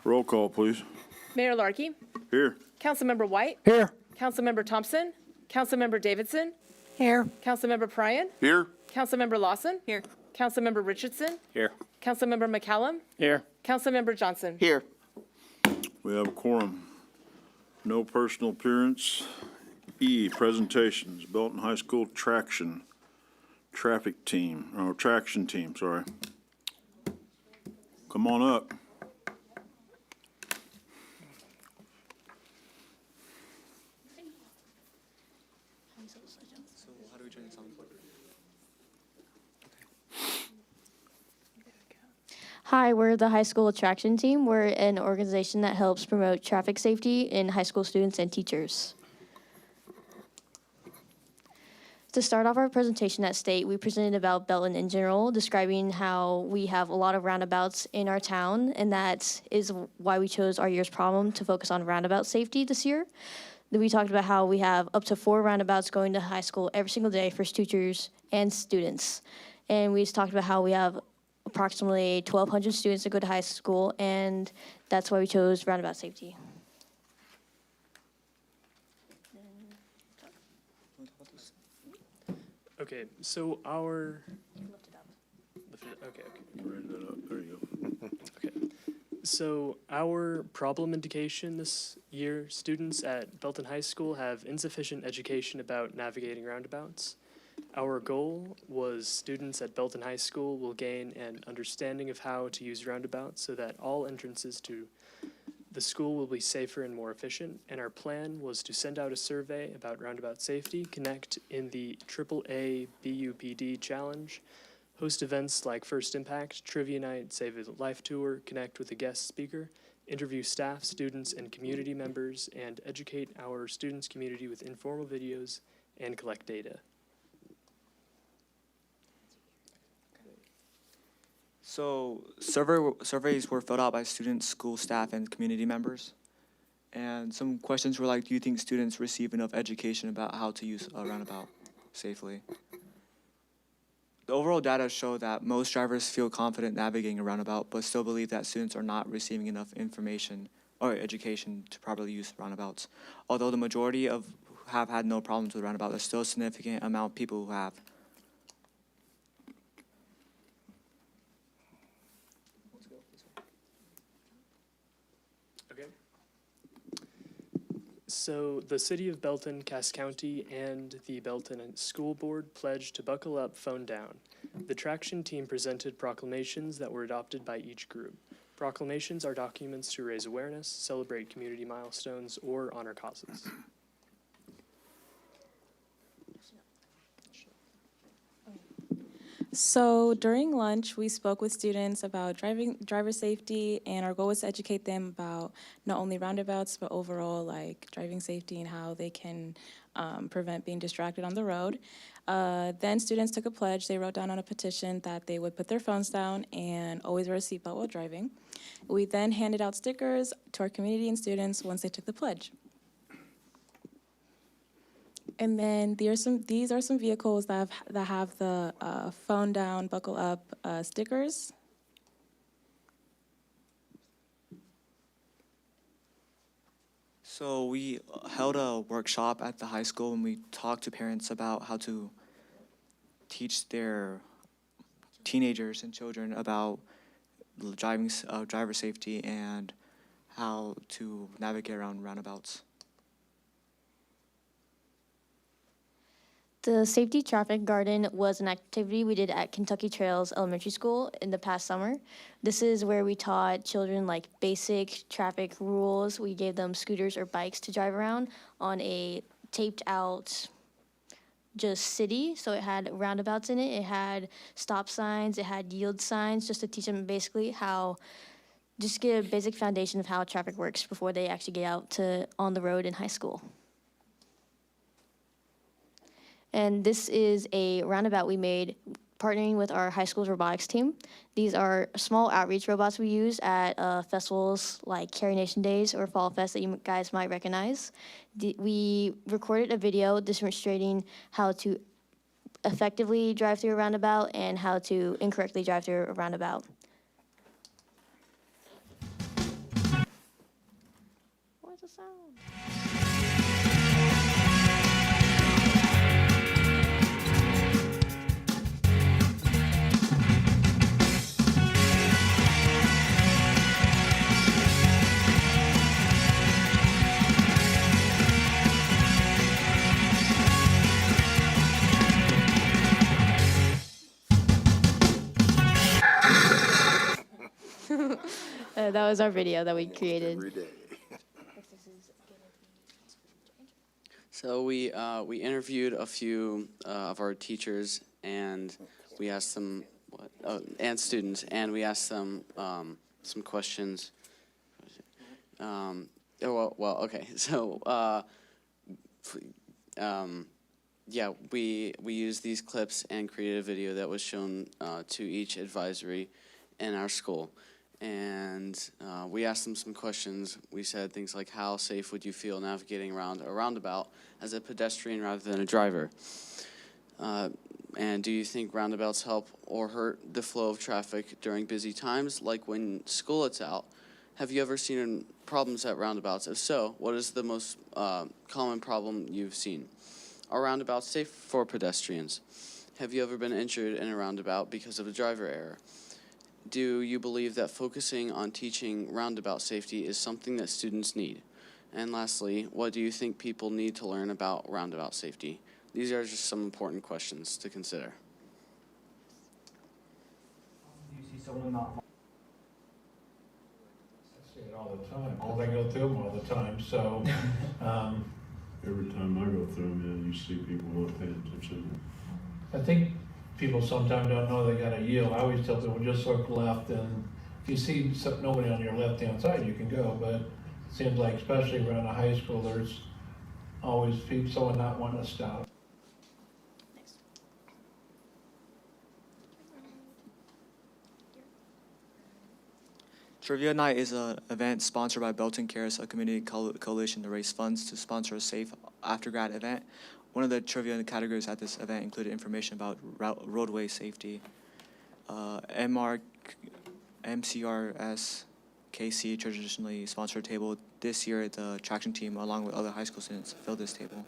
Roll call, please. Mayor Larkey, Here. Councilmember White, Here. Councilmember Thompson, Councilmember Davidson, Here. Councilmember Pryan, Here. Councilmember Lawson, Here. Councilmember Richardson, Here. Councilmember McCallum, Here. Councilmember Johnson. Here. We have a quorum. No personal appearance. E, presentations, Belton High School traction team, sorry. Come on up. So how do we turn this on? Hi, we're the high school attraction team. We're an organization that helps promote traffic safety in high school students and teachers. To start off our presentation at State, we presented about Belton in general, describing how we have a lot of roundabouts in our town, and that is why we chose our year's problem to focus on roundabout safety this year. Then we talked about how we have up to 4 roundabouts going to high school every single day for teachers and students. And we just talked about how we have approximately 1,200 students that go to high school, and that's why we chose roundabout safety. Okay, so our. Okay. Bring that up. There you go. Okay. So our problem indication this year, students at Belton High School have insufficient education about navigating roundabouts. Our goal was students at Belton High School will gain an understanding of how to use roundabouts so that all entrances to the school will be safer and more efficient. And our plan was to send out a survey about roundabout safety, connect in the AAA BUPD challenge, host events like First Impact, Trivia Night, Save a Life Tour, connect with a guest speaker, interview staff, students, and community members, and educate our students' community with informal videos and collect data. So surveys were filled out by students, school staff, and community members. And some questions were like, do you think students receive enough education about how to use a roundabout safely? The overall data show that most drivers feel confident navigating a roundabout, but still believe that students are not receiving enough information or education to properly use roundabouts. Although the majority have had no problems with roundabouts, there's still a significant amount of people who have. Okay. So the City of Belton, Cass County, and the Belton School Board pledged to buckle up, phone down. The traction team presented proclamations that were adopted by each group. Proclamations are documents to raise awareness, celebrate community milestones, or honor causes. So during lunch, we spoke with students about driver safety, and our goal was to educate them about not only roundabouts, but overall like driving safety and how they can prevent being distracted on the road. Then students took a pledge. They wrote down on a petition that they would put their phones down and always wear a seatbelt while driving. We then handed out stickers to our community and students once they took the pledge. And then these are some vehicles that have the phone down, buckle up stickers. So we held a workshop at the high school and we talked to parents about how to teach their teenagers and children about driver safety and how to navigate around roundabouts. The Safety Traffic Garden was an activity we did at Kentucky Trails Elementary School in the past summer. This is where we taught children like basic traffic rules. We gave them scooters or bikes to drive around on a taped out just city. So it had roundabouts in it, it had stop signs, it had yield signs, just to teach them basically how, just get a basic foundation of how traffic works before they actually get out to on the road in high school. And this is a roundabout we made partnering with our high school's robotics team. These are small outreach robots we use at festivals like Carry Nation Days or Fall Fest that you guys might recognize. We recorded a video demonstrating how to effectively drive through a roundabout and how to incorrectly drive through a roundabout. the sound. That was our video that we created. Every day. So we interviewed a few of our teachers, and we asked them and students, and we asked them some questions. Okay. So yeah, we used these clips and created a video that was shown to each advisory in our school. And we asked them some questions. We said things like, how safe would you feel navigating around a roundabout as a pedestrian rather than a driver? And do you think roundabouts help or hurt the flow of traffic during busy times, like when school lets out? Have you ever seen problems at roundabouts? If so, what is the most common problem you've seen? Are roundabouts safe for pedestrians? Have you ever been injured in a roundabout because of a driver error? Do you believe that focusing on teaching roundabout safety is something that students need? And lastly, what do you think people need to learn about roundabout safety? These are just some important questions to consider. Do you see someone not? I see it all the time, because I go through them all the time, so, Every time I go through them, yeah, you see people not paying attention. I think people sometimes don't know they gotta yield. I always tell people, just look left, and if you see nobody on your left-hand side, you can go, but it seems like, especially around a high school, there's always people, someone not wanting to stop. Trivia Night is an event sponsored by Belton Cares, a community coalition to raise funds to sponsor a safe after-grad event. One of the trivia categories at this event included information about roadway safety. MCRS KC traditionally sponsored a table. This year, the traction team, along with other high school students, filled this table.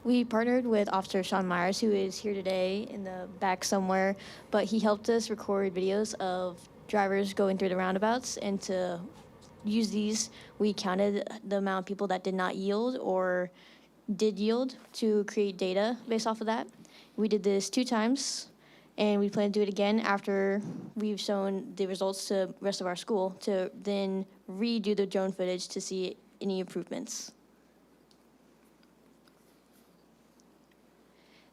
We partnered with Officer Sean Myers, who is here today in the back somewhere, but he helped us record videos of drivers going through the roundabouts, and to use these, we counted the amount of people that did not yield or did yield to create data based off of that. We did this 2 times, and we plan to do it again after we've shown the results to the rest of our school, to then redo the drone footage to see any improvements.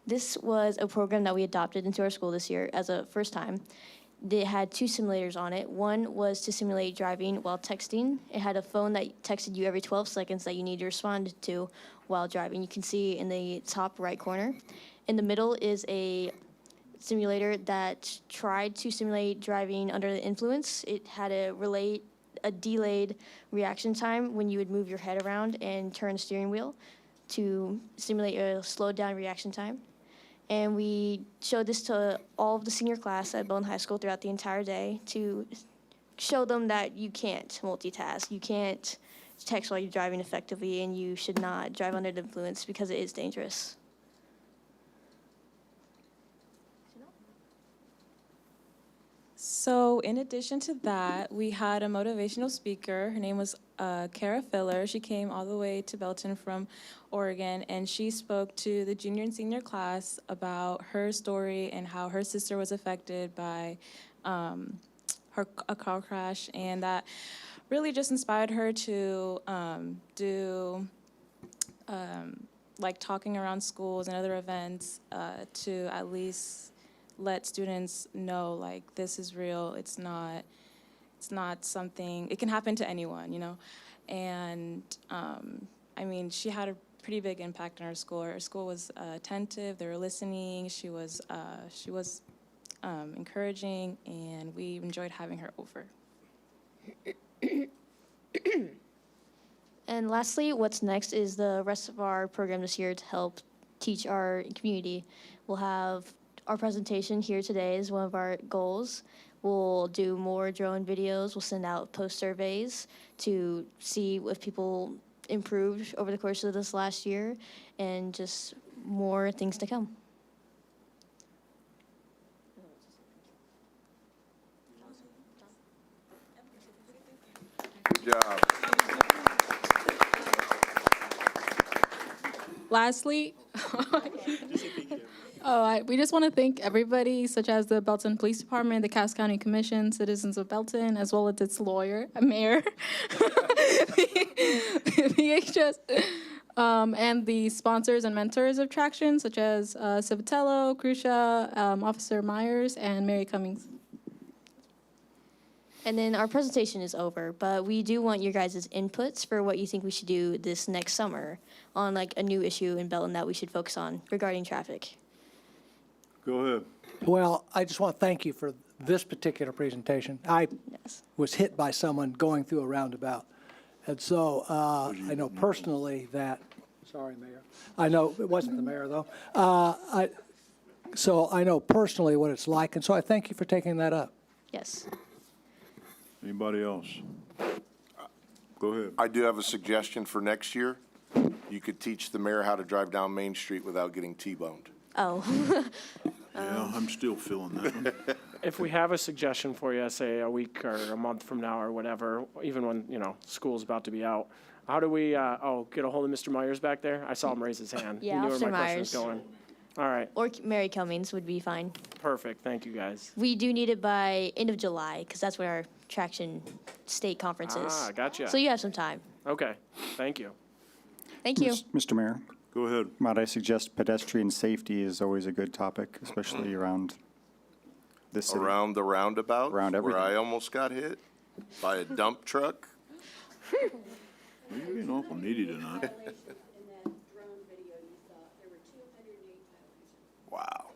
This was a program that we adopted into our school this year as a first time. It had 2 simulators on it. One was to simulate driving while texting. It had a phone that texted you every 12 seconds that you need to respond to while driving. You can see in the top right corner. In the middle is a simulator that tried to simulate driving under the influence. It had a delayed reaction time when you would move your head around and turn the steering wheel to simulate a slowed down reaction time. And we showed this to all of the senior class at Belton High School throughout the entire day to show them that you can't multitask. You can't text while you're driving effectively, and you should not drive under the influence because it is dangerous. So in addition to that, we had a motivational speaker. Her name was Kara Filler. She came all the way to Belton from Oregon, and she spoke to the junior and senior class about her story and how her sister was affected by a car crash, and that really just inspired her to do like talking around schools and other events to at least let students know, like, this is real. It's not something, it can happen to anyone, you know. And I mean, she had a pretty big impact on our school. Our school was attentive, they were listening, she was encouraging, and we enjoyed having her over. And lastly, what's next is the rest of our program this year to help teach our community. We'll have our presentation here today is one of our goals. We'll do more drone videos. We'll send out post surveys to see if people improved over the course of this last year, and just more things to come. Good job. Lastly, we just want to thank everybody, such as the Belton Police Department, the Cass County Commission, citizens of Belton, as well as its lawyer, mayor, VHS, and the sponsors and mentors of Traction, such as Civitello, Crucia, Officer Myers, and Mary Cummings. And then our presentation is over, but we do want your guys' inputs for what you think we should do this next summer on like a new issue in Belton that we should focus on regarding traffic. Go ahead. Well, I just want to thank you for this particular presentation. I Yes. was hit by someone going through a roundabout. And so I know personally that, sorry, Mayor. I know, it wasn't the mayor, though. So I know personally what it's like, and so I thank you for taking that up. Yes. Anybody else? Go ahead. I do have a suggestion for next year. You could teach the mayor how to drive down Main Street without getting T-boned. Oh. Yeah, I'm still feeling that one. If we have a suggestion for you, say a week or a month from now or whatever, even when, school's about to be out, how do we, get a hold of Mr. Myers back there? I saw him raise his hand. Yeah, He knew where Officer my question was Myers. going. All right, Or Mary Cummings would be fine. perfect. Thank you, guys. We do need it by end of July, because that's when our Traction State Conference is. Ah, gotcha. So you have some time. Okay, thank you. Thank you. Mr. Mayor, Go ahead. might I suggest pedestrian safety is always a good topic, especially around this city. Around the roundabout, Around where everything. I almost got hit by a dump truck. You're being awful needy tonight. Wow.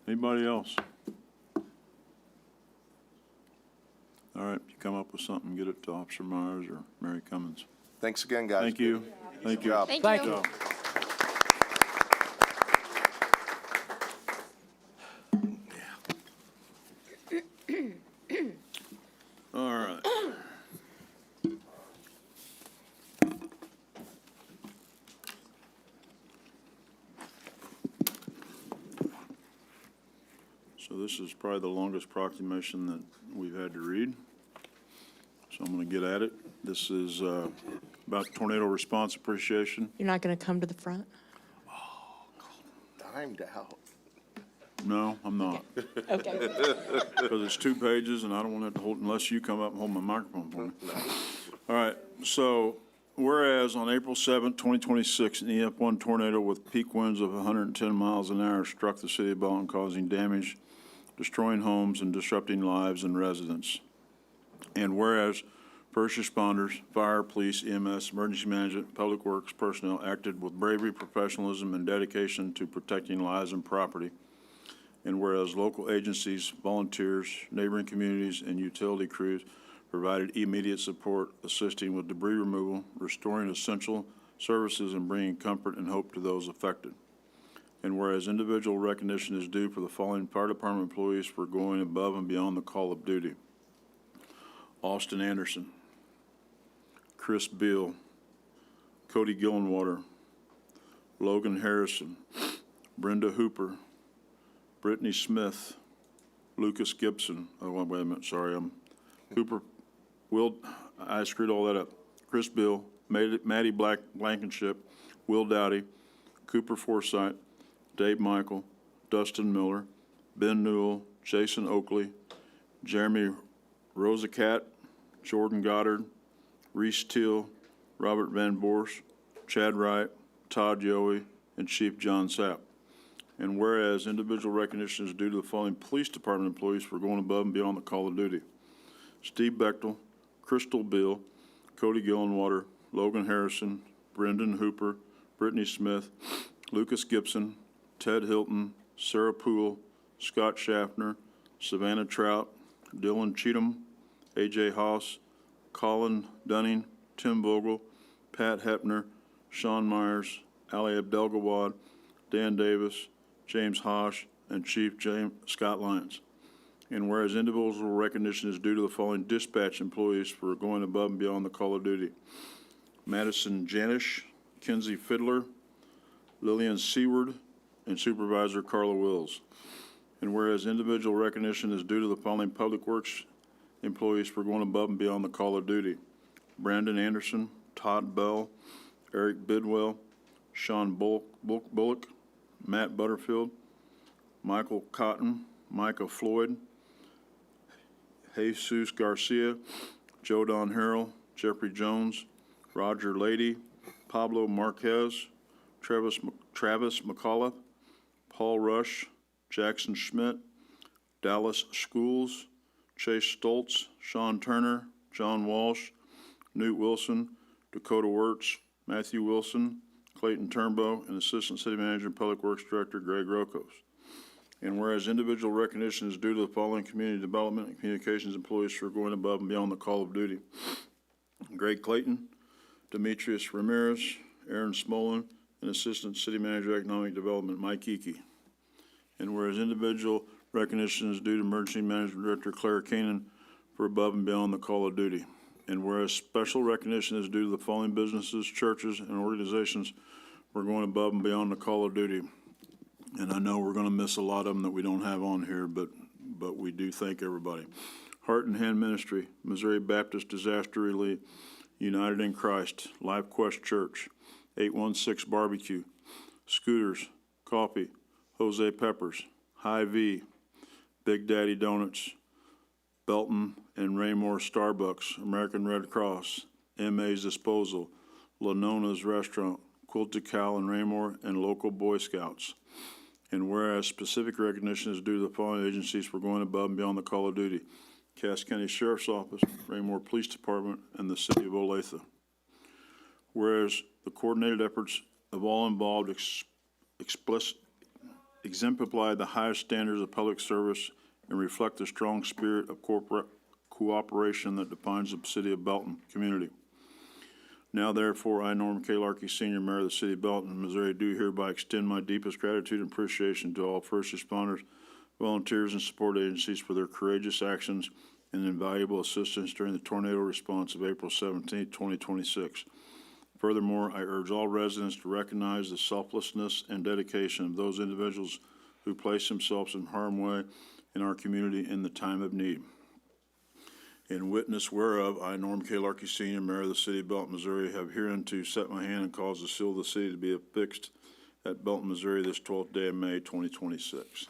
Anybody else? All right, if you come up with something, get it to Officer Myers or Mary Cummins. Thanks again, guys. Thank you. Thank you. job. Thank Thank you. you. All right. So this is probably the longest proclamation that we've had to read. So I'm going to get at it. This is about tornado response appreciation. You're not going to come to the front? Timed out. No, I'm not. Okay. Because it's 2 pages, and I don't want it to hold, unless you come up and hold my microphone for me. All right, so whereas on April 7th, 2026, an EF1 tornado with peak winds of 110 miles an hour struck the city of Belton, causing damage, destroying homes, and disrupting lives and residents. And whereas first responders, fire, police, EMS, emergency management, public works personnel acted with bravery, professionalism, and dedication to protecting lives and property. And whereas local agencies, volunteers, neighboring communities, and utility crews provided immediate support, assisting with debris removal, restoring essential services, and bringing comfort and hope to those affected. And whereas individual recognition is due for the following fire department employees for going above and beyond the call of duty: Austin Anderson, Chris Beal, Cody Gillenwater, Logan Harrison, Brenda Hooper, Brittany Smith, Lucas Gibson, oh, wait a minute, sorry, Hooper, I screwed all that up. Chris Bill, Maddie Blankenship, Will Dowdy, Cooper Forsythe, Dave Michael, Dustin Miller, Ben Newell, Jason Oakley, Jeremy Rosacat, Jordan Goddard, Reese Teal, Robert Van Bors, Chad Wright, Todd Yowie, and Chief John Sapp. And whereas individual recognition is due to the following police department employees for going above and beyond the call of duty: Steve Bechtel, Crystal Bill, Cody Gillenwater, Logan Harrison, Brendan Hooper, Brittany Smith, Lucas Gibson, Ted Hilton, Sarah Poole, Scott Schaffner, Savannah Trout, Dylan Cheatham, A.J. Haas, Colin Dunning, Tim Vogel, Pat Hepner, Sean Myers, Ali Abdelgawad, Dan Davis, James Hosh, and Chief James Scott Lyons. And whereas individual recognition is due to the following dispatch employees for going above and beyond the call of duty: Madison Janish, Kinsey Fiddler, Lillian Seward, and Supervisor Carla Wills. And whereas individual recognition is due to the following public works employees for going above and beyond the call of duty: Brandon Anderson, Todd Bell, Eric Bidwell, Sean Bullock, Matt Butterfield, Michael Cotton, Micah Floyd, Jesus Garcia, Joe Don Harrell, Jeffrey Jones, Roger Lady, Pablo Marquez, Travis McAuliffe, Paul Rush, Jackson Schmidt, Dallas Schools, Chase Stoltz, Sean Turner, John Walsh, Newt Wilson, Dakota Wirtz, Matthew Wilson, Clayton Turnbow, and Assistant City Manager and Public Works Director Greg Rokos. And whereas individual recognition is due to the following community development and communications employees for going above and beyond the call of duty: Greg Clayton, Demetrius Ramirez, Aaron Smolin, and Assistant City Manager Economic Development Mike Eakey. And whereas individual recognition is due to Emergency Management Director Claire Keenan for above and beyond the call of duty. And whereas special recognition is due to the following businesses, churches, and organizations for going above and beyond the call of duty. And I know we're going to miss a lot of them that we don't have on here, but we do thank everybody. Heart and Hand Ministry, Missouri Baptist Disaster Relief, United in Christ, Life Quest Church, 816 Barbecue, Scooters, Coffee, Jose Peppers, Hy-Vee, Big Daddy Donuts, Belton and Raymore Starbucks, American Red Cross, MA's Disposal, Lanona's Restaurant, Quilted Cow and Raymore, and local Boy Scouts. And whereas specific recognition is due to the following agencies for going above and beyond the call of duty: Cass County Sheriff's Office, Raymore Police Department, and the City of Olathe. Whereas the coordinated efforts of all involved exemplify the highest standards of public service and reflect the strong spirit of corporate cooperation that defines the City of Belton community. Now therefore, I, Norman K. Larkey, Senior Mayor of the City of Belton, Missouri, do hereby extend my deepest gratitude and appreciation to all first responders, volunteers, and support agencies for their courageous actions and invaluable assistance during the tornado response of April 17, 2026. Furthermore, I urge all residents to recognize the selflessness and dedication of those individuals who place themselves in harm's way in our community in the time of need. In witness whereof, I, Norm K. Larkey, Senior Mayor of the City of Belton, Missouri, have hereunto set my hand and caused the seal of the city to be affixed at Belton, Missouri, this 12th day of May, 2026.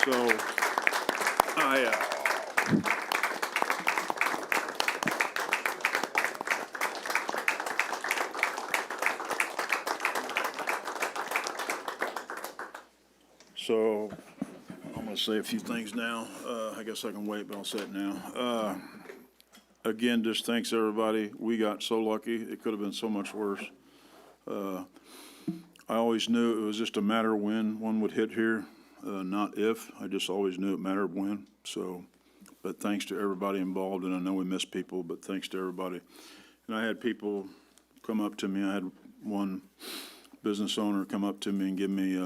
So, So, I'm going to say a few things now. I guess I can wait, but I'll say it now. Again, just thanks everybody. We got so lucky. It could have been so much worse. I always knew it was just a matter of when one would hit here, not if. I just always knew it mattered when. So, but thanks to everybody involved, and I know we missed people, but thanks to everybody. And I had people come up to me. I had one business owner come up to me and give me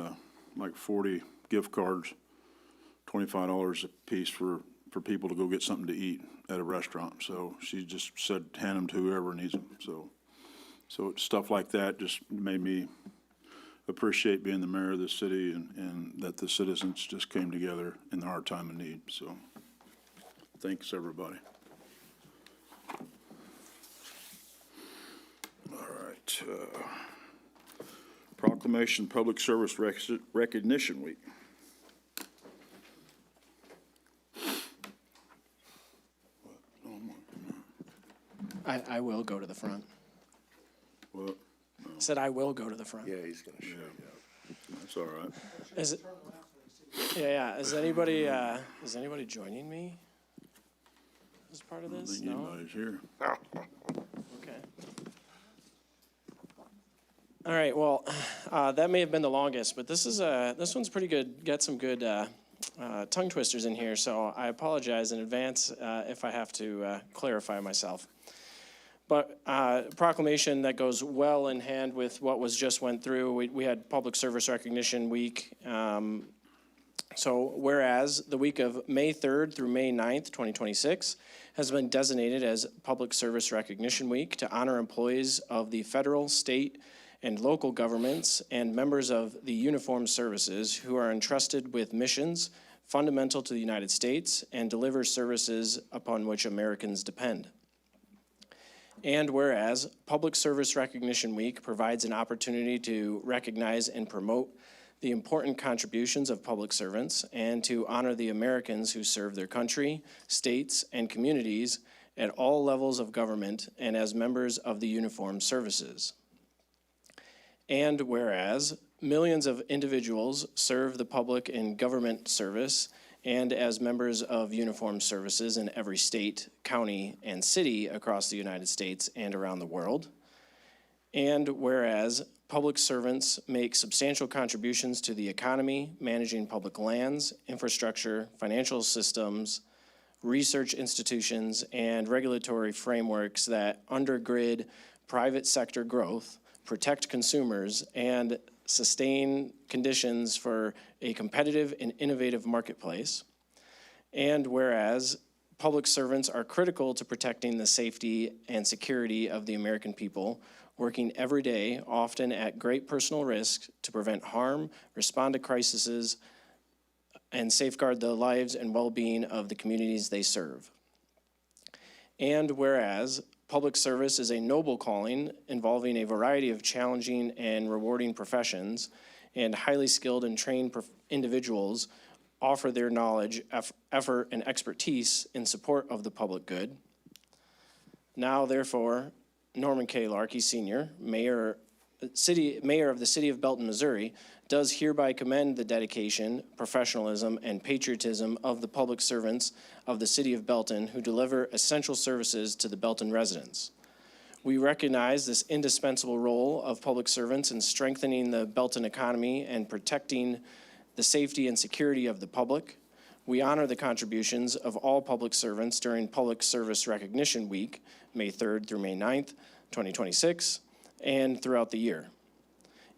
like 40 gift cards, $25 a piece for people to go get something to eat at a restaurant. So she just said, hand them to whoever needs them. So stuff like that just made me appreciate being the mayor of the city and that the citizens just came together in our time of need. So thanks, everybody. All right. Proclamation Public Service Recognition Week. I will go to the front. What? I said I will go to the front. Yeah, he's gonna show you. That's all right. Is it? Yeah. Is anybody joining me as part of I don't this? think No. anybody's here. Okay. All right. Well, that may have been the longest, but this one's pretty good. Got some good tongue twisters in here, so I apologize in advance if I have to clarify myself. But proclamation that goes well in hand with what was just went through. We had Public Service Recognition Week. So whereas the week of May 3rd through May 9th, 2026 has been designated as Public Service Recognition Week to honor employees of the federal, state, and local governments and members of the uniformed services who are entrusted with missions fundamental to the United States and deliver services upon which Americans depend. And whereas Public Service Recognition Week provides an opportunity to recognize and promote the important contributions of public servants and to honor the Americans who serve their country, states, and communities at all levels of government and as members of the uniformed services. And whereas millions of individuals serve the public in government service and as members of uniformed services in every state, county, and city across the United States and around the world. And whereas public servants make substantial contributions to the economy, managing public lands, infrastructure, financial systems, research institutions, and regulatory frameworks that undergird private sector growth, protect consumers, and sustain conditions for a competitive and innovative marketplace. And whereas public servants are critical to protecting the safety and security of the American people, working every day, often at great personal risk, to prevent harm, respond to crises, and safeguard the lives and well-being of the communities they serve. And whereas public service is a noble calling involving a variety of challenging and rewarding professions, and highly skilled and trained individuals offer their knowledge, effort, and expertise in support of the public good. Now, therefore, Norman K. Larkey, Sr., Mayor of the City of Belton, Missouri, does hereby commend the dedication, professionalism, and patriotism of the public servants of the City of Belton who deliver essential services to the Belton residents. We recognize this indispensable role of public servants in strengthening the Belton economy and protecting the safety and security of the public. We honor the contributions of all public servants during Public Service Recognition Week, May 3rd through May 9th, 2026, and throughout the year.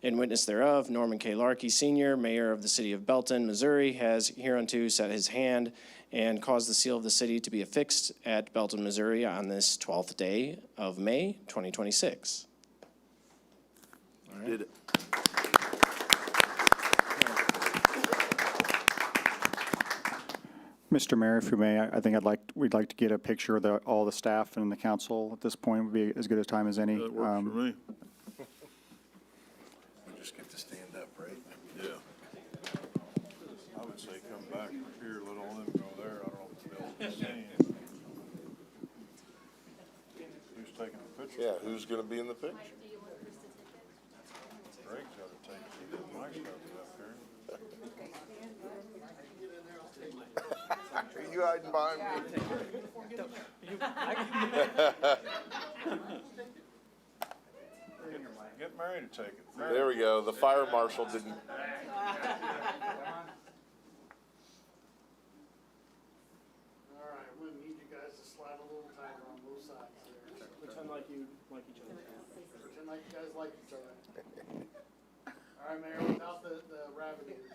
In witness thereof, Norman K. Larkey, Sr., Mayor of the City of Belton, Missouri, has hereunto set his hand and caused the seal of the city to be affixed at Belton, Missouri on this 12th day of May, 2026. Did it. Mr. Mayor, if you may, I think we'd like to get a picture of all the staff and the council at this point. Would be as good a time as any. That works for me. Just get to stand up, right? Yeah. I would say come back here, let all them go there. I don't know if they'll be seen. Who's taking the picture? Yeah, who's gonna be in the picture? Greg's got to take it. Mike's got to be up here. Are you hiding behind me? Get Mary to take it. There we go. The fire marshal didn't. All right, I'm gonna need you guys to slide a little tighter on both sides there. Pretend like you like each other. Pretend like you guys like each other. All right, Mayor, without the rabbit ears.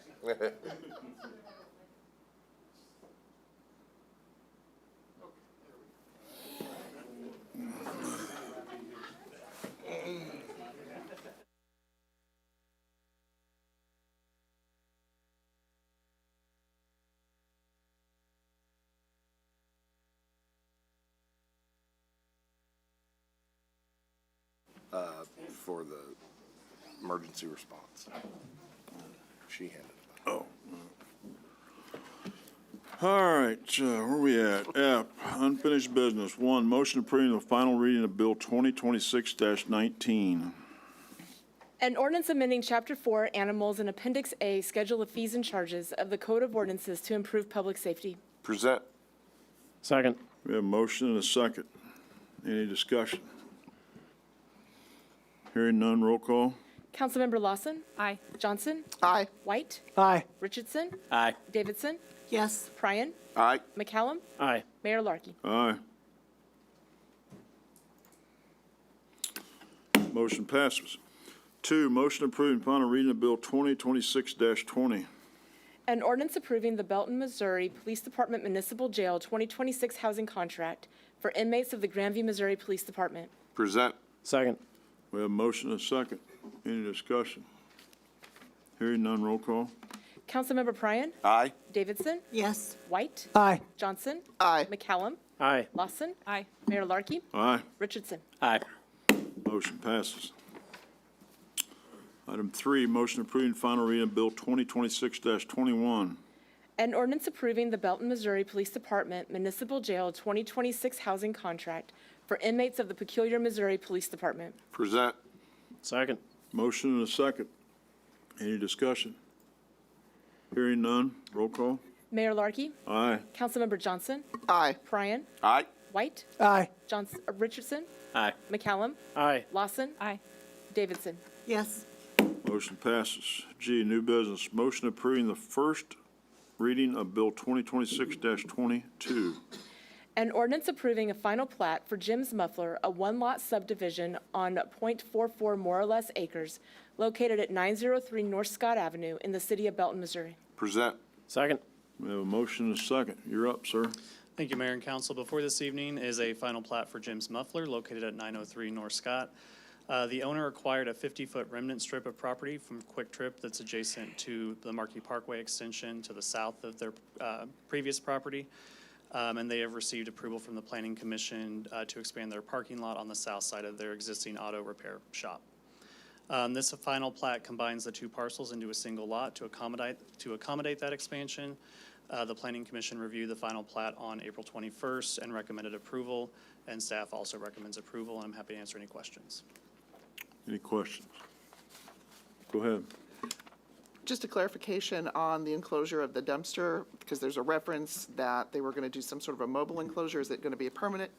For the emergency response. She handed it. Oh. All right, where we at? F, unfinished business. 1, motion approving the final reading of Bill 2026-19. An ordinance amending Chapter 4, Animals, and Appendix A, Schedule of Fees and Charges of the Code of Ordinances to improve public safety. Present. Second. We have a motion and a second. Any discussion? Hearing none, roll call. Councilmember Lawson? Aye. Johnson? Aye. White? Aye. Richardson? Aye. Davidson? Yes. Pryan? Aye. McCallum? Aye. Mayor Larkey. Aye. Motion passes. 2, motion approving final reading of Bill 2026-20. An ordinance approving the Belton, Missouri Police Department Municipal Jail 2026 housing contract for inmates of the Grandview, Missouri Police Department. Present. Second. We have a motion and a second. Any discussion? Hearing none, roll call. Councilmember Pryan, Aye. Davidson, Yes. White, Aye. Johnson, Aye. McCallum, Aye. Lawson, Aye. Mayor Larky, Aye. Richardson. Aye. Motion passes. Item 3, motion approving final reading of Bill 2026-21. An ordinance approving the Belton, Missouri Police Department Municipal Jail 2026 housing contract for inmates of the Peculiar Missouri Police Department. Present. Second. Motion and a second. Any discussion? Hearing none, roll call. Mayor Larky, Aye. Councilmember Johnson, Aye. Pryan, Aye. White, Aye. Richardson, Aye. McCallum, Aye. Lawson, Aye. Davidson. Yes. Motion passes. G, new business. Motion approving the first reading of Bill 2026-22. An ordinance approving a final plat for Jim's Muffler, a one-lot subdivision on .44 more or less acres located at 903 North Scott Avenue in the city of Belton, Missouri. Present. Second. We have a motion and a second. You're up, sir. Thank you, Mayor and Council. Before this evening is a final plat for Jim's Muffler located at 903 North Scott. The owner acquired a 50-foot remnant strip of property from Quick Trip that's adjacent to the Marquee Parkway extension to the south of their previous property. And they have received approval from the Planning Commission to expand their parking lot on the south side of their existing auto repair shop. This final plat combines the two parcels into a single lot to accommodate that expansion. The Planning Commission reviewed the final plat on April 21st and recommended approval, and staff also recommends approval, and I'm happy to answer any questions. Any questions? Go ahead. Just a clarification on the enclosure of the dumpster, because there's a reference that they were going to do some sort of a mobile enclosure. Is it going to be a permanent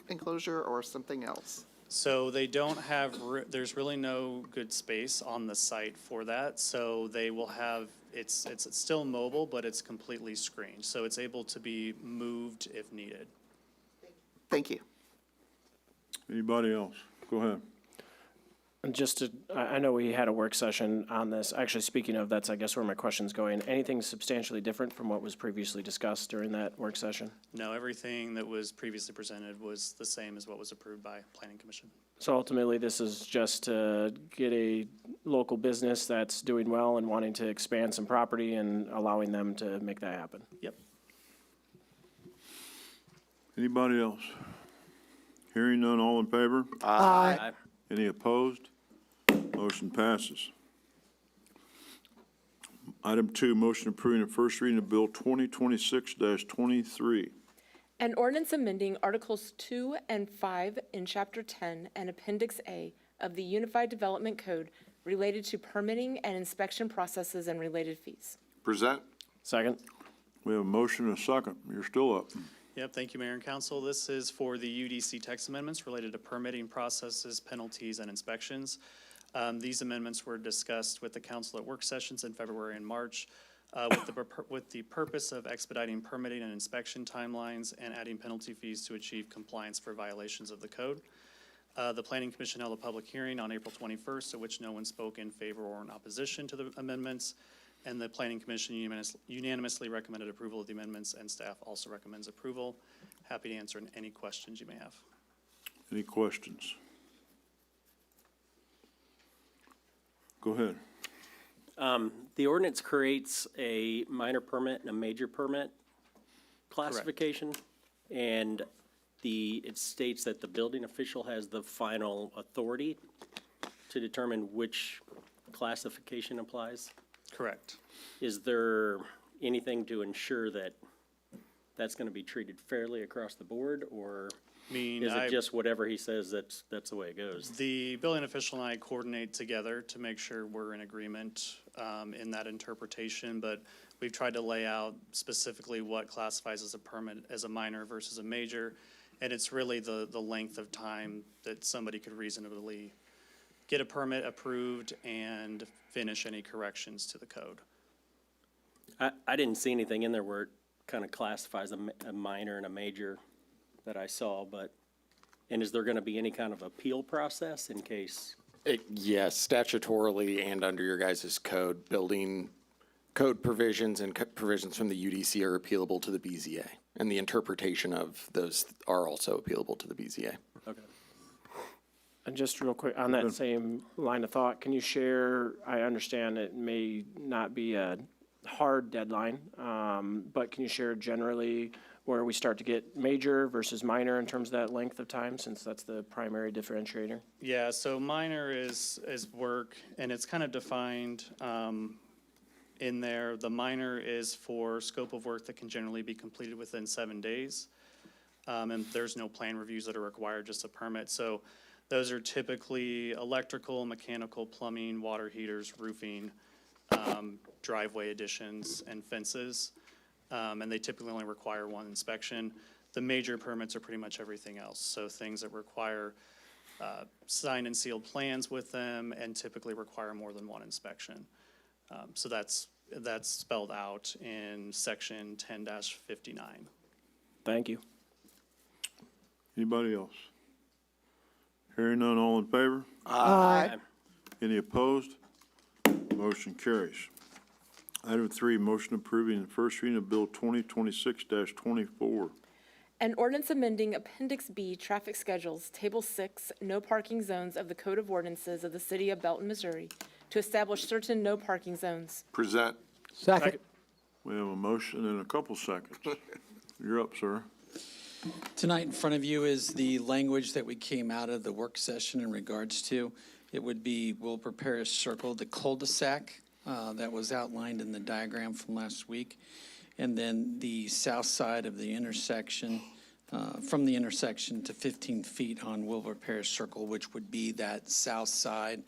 enclosure or something else? So they don't have, there's really no good space on the site for that. So they will have, it's still mobile, but it's completely screened. So it's able to be moved if needed. Thank you. Anybody else? Go ahead. And just to, I know we had a work session on this. Actually, speaking of, that's, I guess, where my question's going. Anything substantially different from what was previously discussed during that work session? No, everything that was previously presented was the same as what was approved by Planning Commission. So ultimately, this is just to get a local business that's doing well and wanting to expand some property and allowing them to make that happen. Yep. Anybody else? Hearing none, all in favor? Aye. Any opposed? Motion passes. Item 2, motion approving the first reading of Bill 2026-23. An ordinance amending Articles 2 and 5 in Chapter 10 and Appendix A of the Unified Development Code related to permitting and inspection processes and related fees. Present. Second. We have a motion and a second. You're still up. Yep, thank you, Mayor and Council. This is for the UDC text amendments related to permitting processes, penalties, and inspections. These amendments were discussed with the council at work sessions in February and March with the purpose of expediting permitting and inspection timelines and adding penalty fees to achieve compliance for violations of the code. The Planning Commission held a public hearing on April 21st, at which no one spoke in favor or in opposition to the amendments. And the Planning Commission unanimously recommended approval of the amendments, and staff also recommends approval. Happy to answer any questions you may have. Any questions? Go ahead. The ordinance creates a minor permit and a major permit classification. And it states that the building official has the final authority to determine which classification applies. Correct. Is there anything to ensure that that's going to be treated fairly across the board, or is it just whatever he says, that's the way it goes? The building official and I coordinate together to make sure we're in agreement in that interpretation, but we've tried to lay out specifically what classifies as a permit as a minor versus a major, and it's really the length of time that somebody could reasonably get a permit approved and finish any corrections to the code. I didn't see anything in there where it kind of classifies a minor and a major that I saw, and is there going to be any kind of appeal process in case Yes, statutorily and under your guys' code, building code provisions and provisions from the UDC are appealable to the BZA. And the interpretation of those are also appealable to the BZA. Okay. And just real quick, on that same line of thought, can you share, I understand it may not be a hard deadline, but can you share generally where we start to get major versus minor in terms of that length of time, since that's the primary differentiator? Yeah, so minor is work, and it's kind of defined in there. The minor is for scope of work that can generally be completed within 7 days. And there's no plan reviews that are required, just a permit. So those are typically electrical, mechanical, plumbing, water heaters, roofing, driveway additions, and fences. And they typically only require one inspection. The major permits are pretty much everything else. So things that require signed and sealed plans with them and typically require more than one inspection. So that's spelled out in section 10-59. Thank you. Anybody else? Hearing none, all in favor? Aye. Any opposed? Motion carries. Item 3, motion approving the first reading of Bill 2026-24. An ordinance amending Appendix B Traffic Schedules, Table 6, No Parking Zones of the Code of Ordinances of the City of Belton, Missouri, to establish certain no parking zones. Present. Second. We have a motion in a couple seconds. You're up, sir. Tonight in front of you is the language that we came out of the work session in regards to. It would be Wilbur Parish Circle, the cul-de-sac that was outlined in the diagram from last week. And then the south side of the intersection, from the intersection to 15 feet on Wilbur Parish Circle, which would be that south side.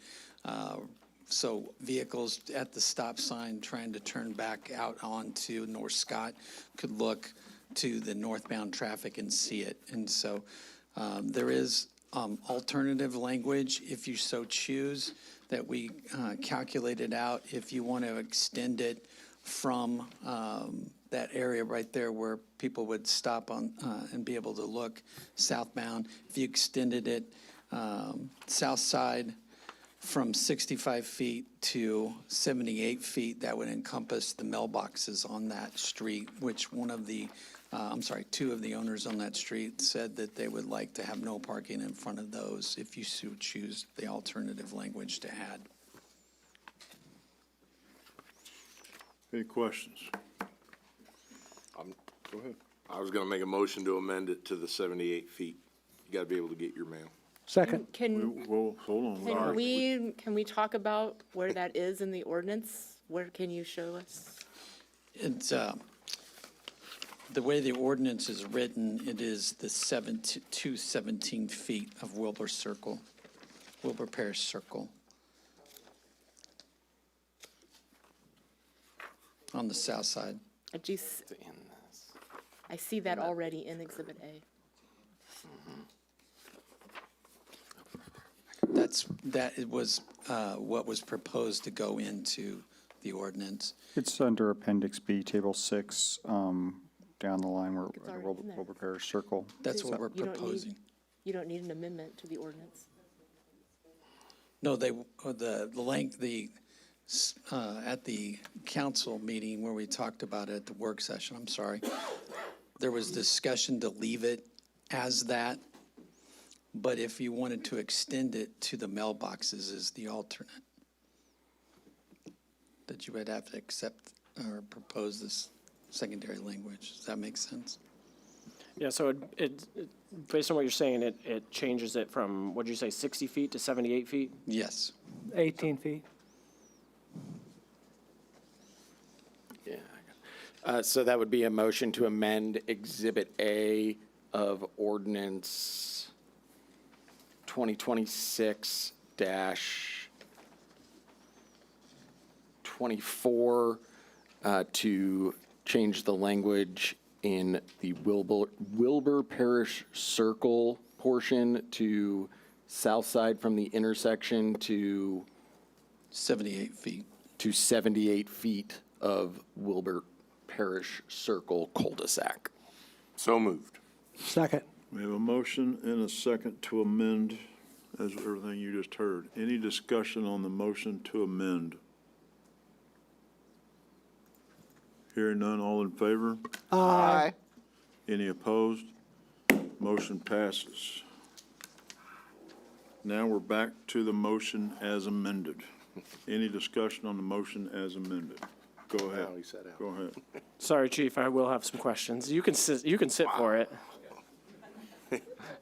So vehicles at the stop sign trying to turn back out onto North Scott could look to the northbound traffic and see it. And so there is alternative language, if you so choose, that we calculated out if you want to extend it from that area right there where people would stop on and be able to look southbound. If you extended it south side from 65 feet to 78 feet, that would encompass the mailboxes on that street, which two of the owners on that street said that they would like to have no parking in front of those if you so choose the alternative language to add. Any questions? Go ahead. I was gonna make a motion to amend it to the 78 feet. You gotta be able to get your mail. Second. Can Well, hold on. can we talk about where that is in the ordinance? Where can you show us? It's, the way the ordinance is written, it is the 17 feet of Wilbur Parish Circle. On the south side. I see that already in Exhibit A. It was what was proposed to go into the ordinance. It's under Appendix B, Table 6, down the line where It's already in there. Wilbur Parish Circle. That's what we're You don't need- proposing. You don't need an amendment to the ordinance. No, at the council meeting where we talked about it at the work session, there was discussion to leave it as that, but if you wanted to extend it to the mailboxes is the alternate. That you would have to accept or propose this secondary language. Does that make sense? Yeah, so it based on what you're saying, it changes it from, what'd you say, 60 feet to 78 feet? Yes. 18 feet. Yeah. So that would be a motion to amend Exhibit A of Ordinance 2026-24 to change the language in the Wilbur Parish Circle portion to south side from the intersection to 78 feet. To 78 feet of Wilbur Parish Circle cul-de-sac. So moved. Second. We have a motion and a second to amend as everything you just heard. Any discussion on the motion to amend? Hearing none, all in favor? Aye. Any opposed? Motion passes. Now we're back to the motion as amended. Any discussion on the motion as amended? Go ahead. Go ahead. Sorry, Chief, I will have some questions. You can sit for it.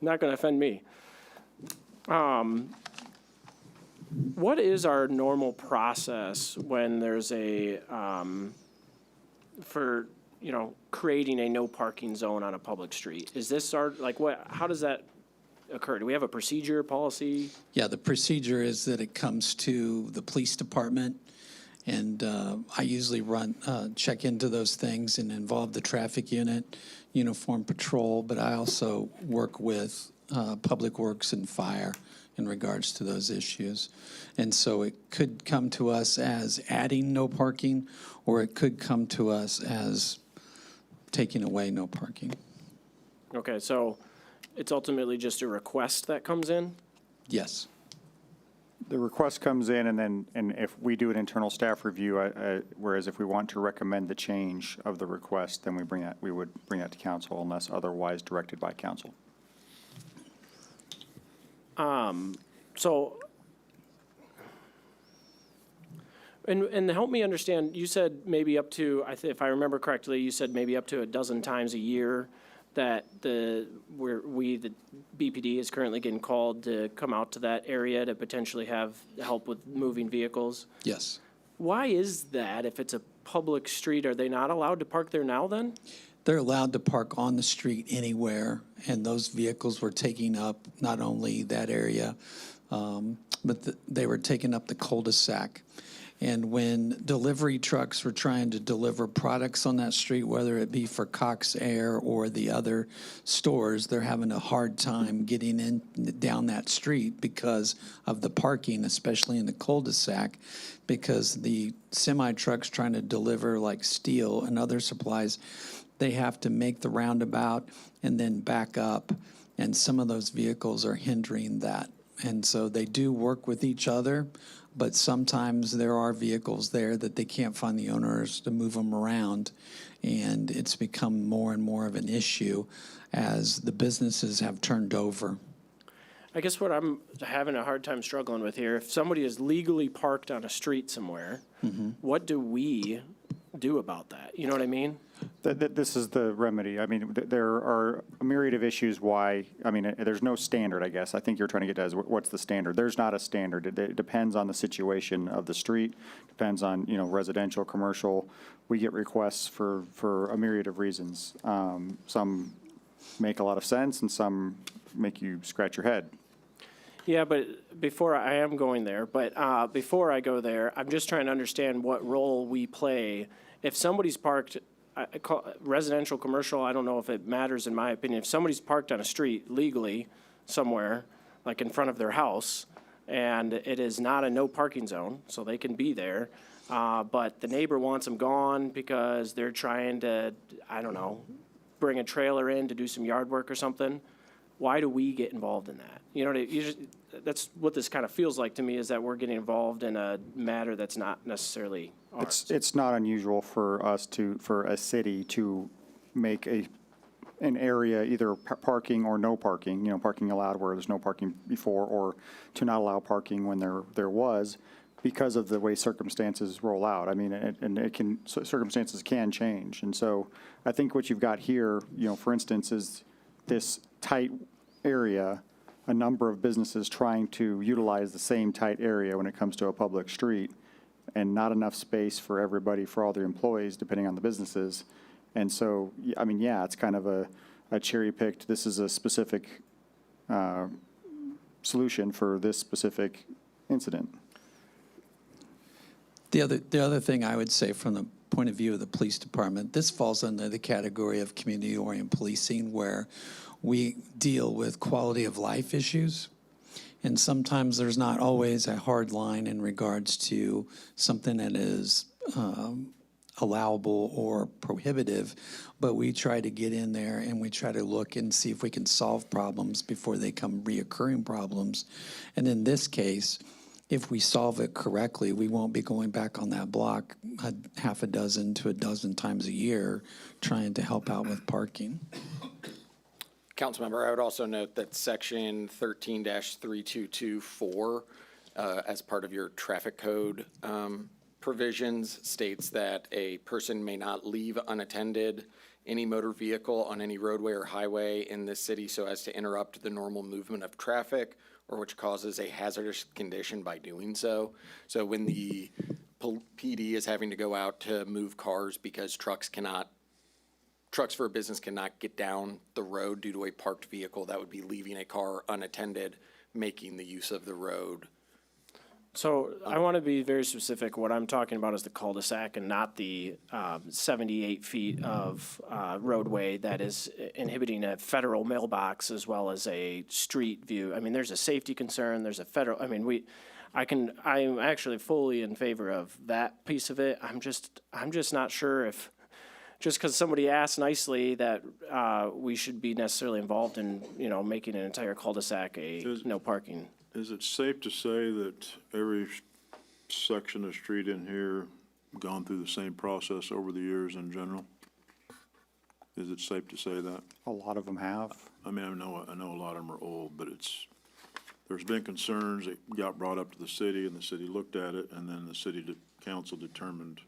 Not going to offend me. What is our normal process when there's for, creating a no parking zone on a public street? Is this how does that occur? Do we have a procedure, policy? Yeah, the procedure is that it comes to the police department, and I usually check into those things and involve the traffic unit, uniform patrol, but I also work with Public Works and Fire in regards to those issues. And so it could come to us as adding no parking, or it could come to us as taking away no parking. Okay, so it's ultimately just a request that comes in? Yes. The request comes in, and if we do an internal staff review, whereas if we want to recommend the change of the request, then we would bring that to council unless otherwise directed by council. And help me understand, you said maybe up to, if I remember correctly, you said maybe up to a dozen times a year that the BPD is currently getting called to come out to that area to potentially have help with moving vehicles. Yes. Why is that? If it's a public street, are they not allowed to park there now then? They're allowed to park on the street anywhere, and those vehicles were taking up not only that area, but they were taking up the cul-de-sac. And when delivery trucks were trying to deliver products on that street, whether it be for Cox Air or the other stores, they're having a hard time getting down that street because of the parking, especially in the cul-de-sac, because the semi-trucks trying to deliver like steel and other supplies, they have to make the roundabout and then back up, and some of those vehicles are hindering that. And so they do work with each other, but sometimes there are vehicles there that they can't find the owners to move them around, and it's become more and more of an issue as the businesses have turned over. I guess what I'm having a hard time struggling with here, if somebody is legally parked on a street somewhere, what do we do about that? You know what I mean? This is the remedy. I mean, there are a myriad of issues why, there's no standard, I guess. I think you're trying to get at is what's the standard? There's not a standard. It depends on the situation of the street, depends on, residential, commercial. We get requests for a myriad of reasons. Some make a lot of sense and some make you scratch your head. Yeah, but before I go there, I'm just trying to understand what role we play. If somebody's parked, residential, commercial, I don't know if it matters in my opinion. If somebody's parked on a street legally somewhere, like in front of their house, and it is not a no parking zone, so they can be there, but the neighbor wants them gone because they're trying to, bring a trailer in to do some yard work or something, why do we get involved in that? That's what this kind of feels like to me, is that we're getting involved in a matter that's not necessarily ours. It's not unusual for a city to make an area either parking or no parking, parking allowed where there's no parking before, or to not allow parking when there was, because of the way circumstances roll out. Circumstances can change. And so I think what you've got here, for instance, is this tight area, a number of businesses trying to utilize the same tight area when it comes to a public street, and not enough space for everybody, for all their employees, depending on the businesses. And so, it's kind of a cherry-picked, this is a specific solution for this specific incident. The other thing I would say from the point of view of the police department, this falls under the category of community-oriented policing, where we deal with quality of life issues. And sometimes there's not always a hard line in regards to something that is allowable or prohibitive, but we try to get in there and we try to look and see if we can solve problems before they become reoccurring problems. And in this case, if we solve it correctly, we won't be going back on that block half a dozen to a dozen times a year trying to help out with parking. Councilmember, I would also note that section 13-3224, as part of your traffic code provisions, states that a person may not leave unattended any motor vehicle on any roadway or highway in this city so as to interrupt the normal movement of traffic or which causes a hazardous condition by doing so. So when the PD is having to go out to move cars because trucks for a business cannot get down the road due to a parked vehicle, that would be leaving a car unattended, making the use of the road. So I want to be very specific. What I'm talking about is the cul-de-sac and not the 78 feet of roadway that is inhibiting a federal mailbox as well as a street view. I mean, there's a safety concern, there's a federal, I mean, I'm actually fully in favor of that piece of it. I'm just not sure if, just because somebody asked nicely that we should be necessarily involved in, making an entire cul-de-sac no parking. Is it safe to say that every section of street in here gone through the same process over the years in general? Is it safe to say that? A lot of them have. I mean, I know a lot of them are old, but there's been concerns that got brought up to the city, and the city looked at it, and then the city council determined.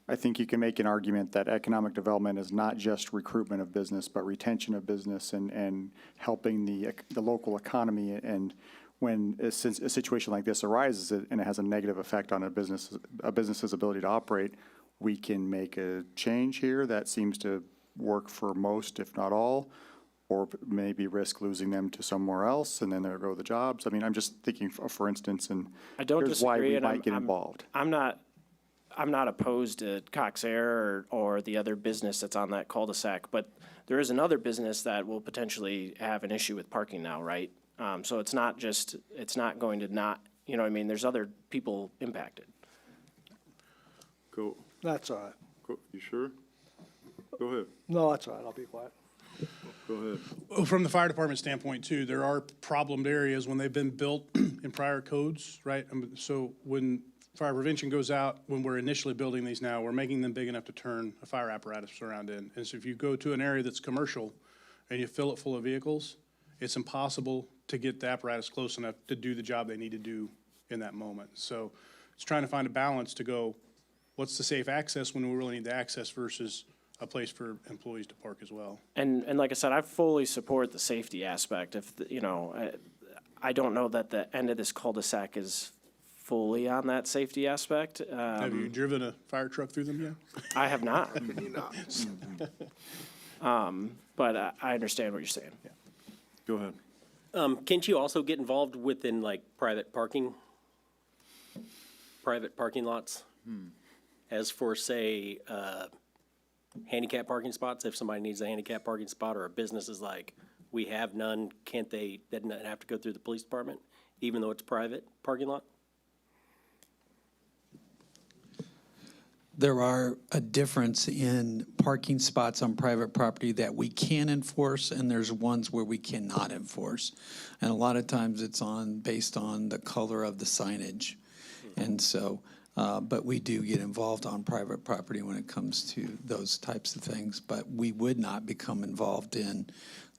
I think you can make an argument that economic development is not just recruitment of business, but retention of business and helping the local economy. And when a situation like this arises and it has a negative effect on a business's ability to operate, we can make a change here that seems to work for most, if not all, or maybe risk losing them to somewhere else, and then there go the jobs. I mean, I'm just thinking, for instance, and I don't here's why disagree, we and might get involved. I'm not opposed to Cox Air or the other business that's on that cul-de-sac, but there is another business that will potentially have an issue with parking now, right? So it's not going to not, there's other people impacted. Cool. That's all right. Cool. You sure? Go ahead. No, that's all right. I'll be quiet. Go ahead. Well, from the fire department standpoint too, there are problemed areas when they've been built in prior codes, right? So when fire prevention goes out, when we're initially building these now, we're making them big enough to turn a fire apparatus around in. And so if you go to an area that's commercial and you fill it full of vehicles, it's impossible to get the apparatus close enough to do the job they need to do in that moment. So it's trying to find a balance to go, what's the safe access when we really need the access versus a place for employees to park as well. And like I said, I fully support the safety aspect. I don't know that the end of this cul-de-sac is fully on that safety aspect. Have you driven a fire truck through them yet? I have not. But I understand what you're saying. Yeah. Go ahead. Can't you also get involved within like private parking lots? As for, say, handicap parking spots, if somebody needs a handicap parking spot or a business is like, we have none, can't they, doesn't that have to go through the police department, even though it's private parking lot? There are a difference in parking spots on private property that we can enforce, and there's ones where we cannot enforce. And a lot of times it's based on the color of the signage. And so, but we do get involved on private property when it comes to those types of things. But we would not become involved in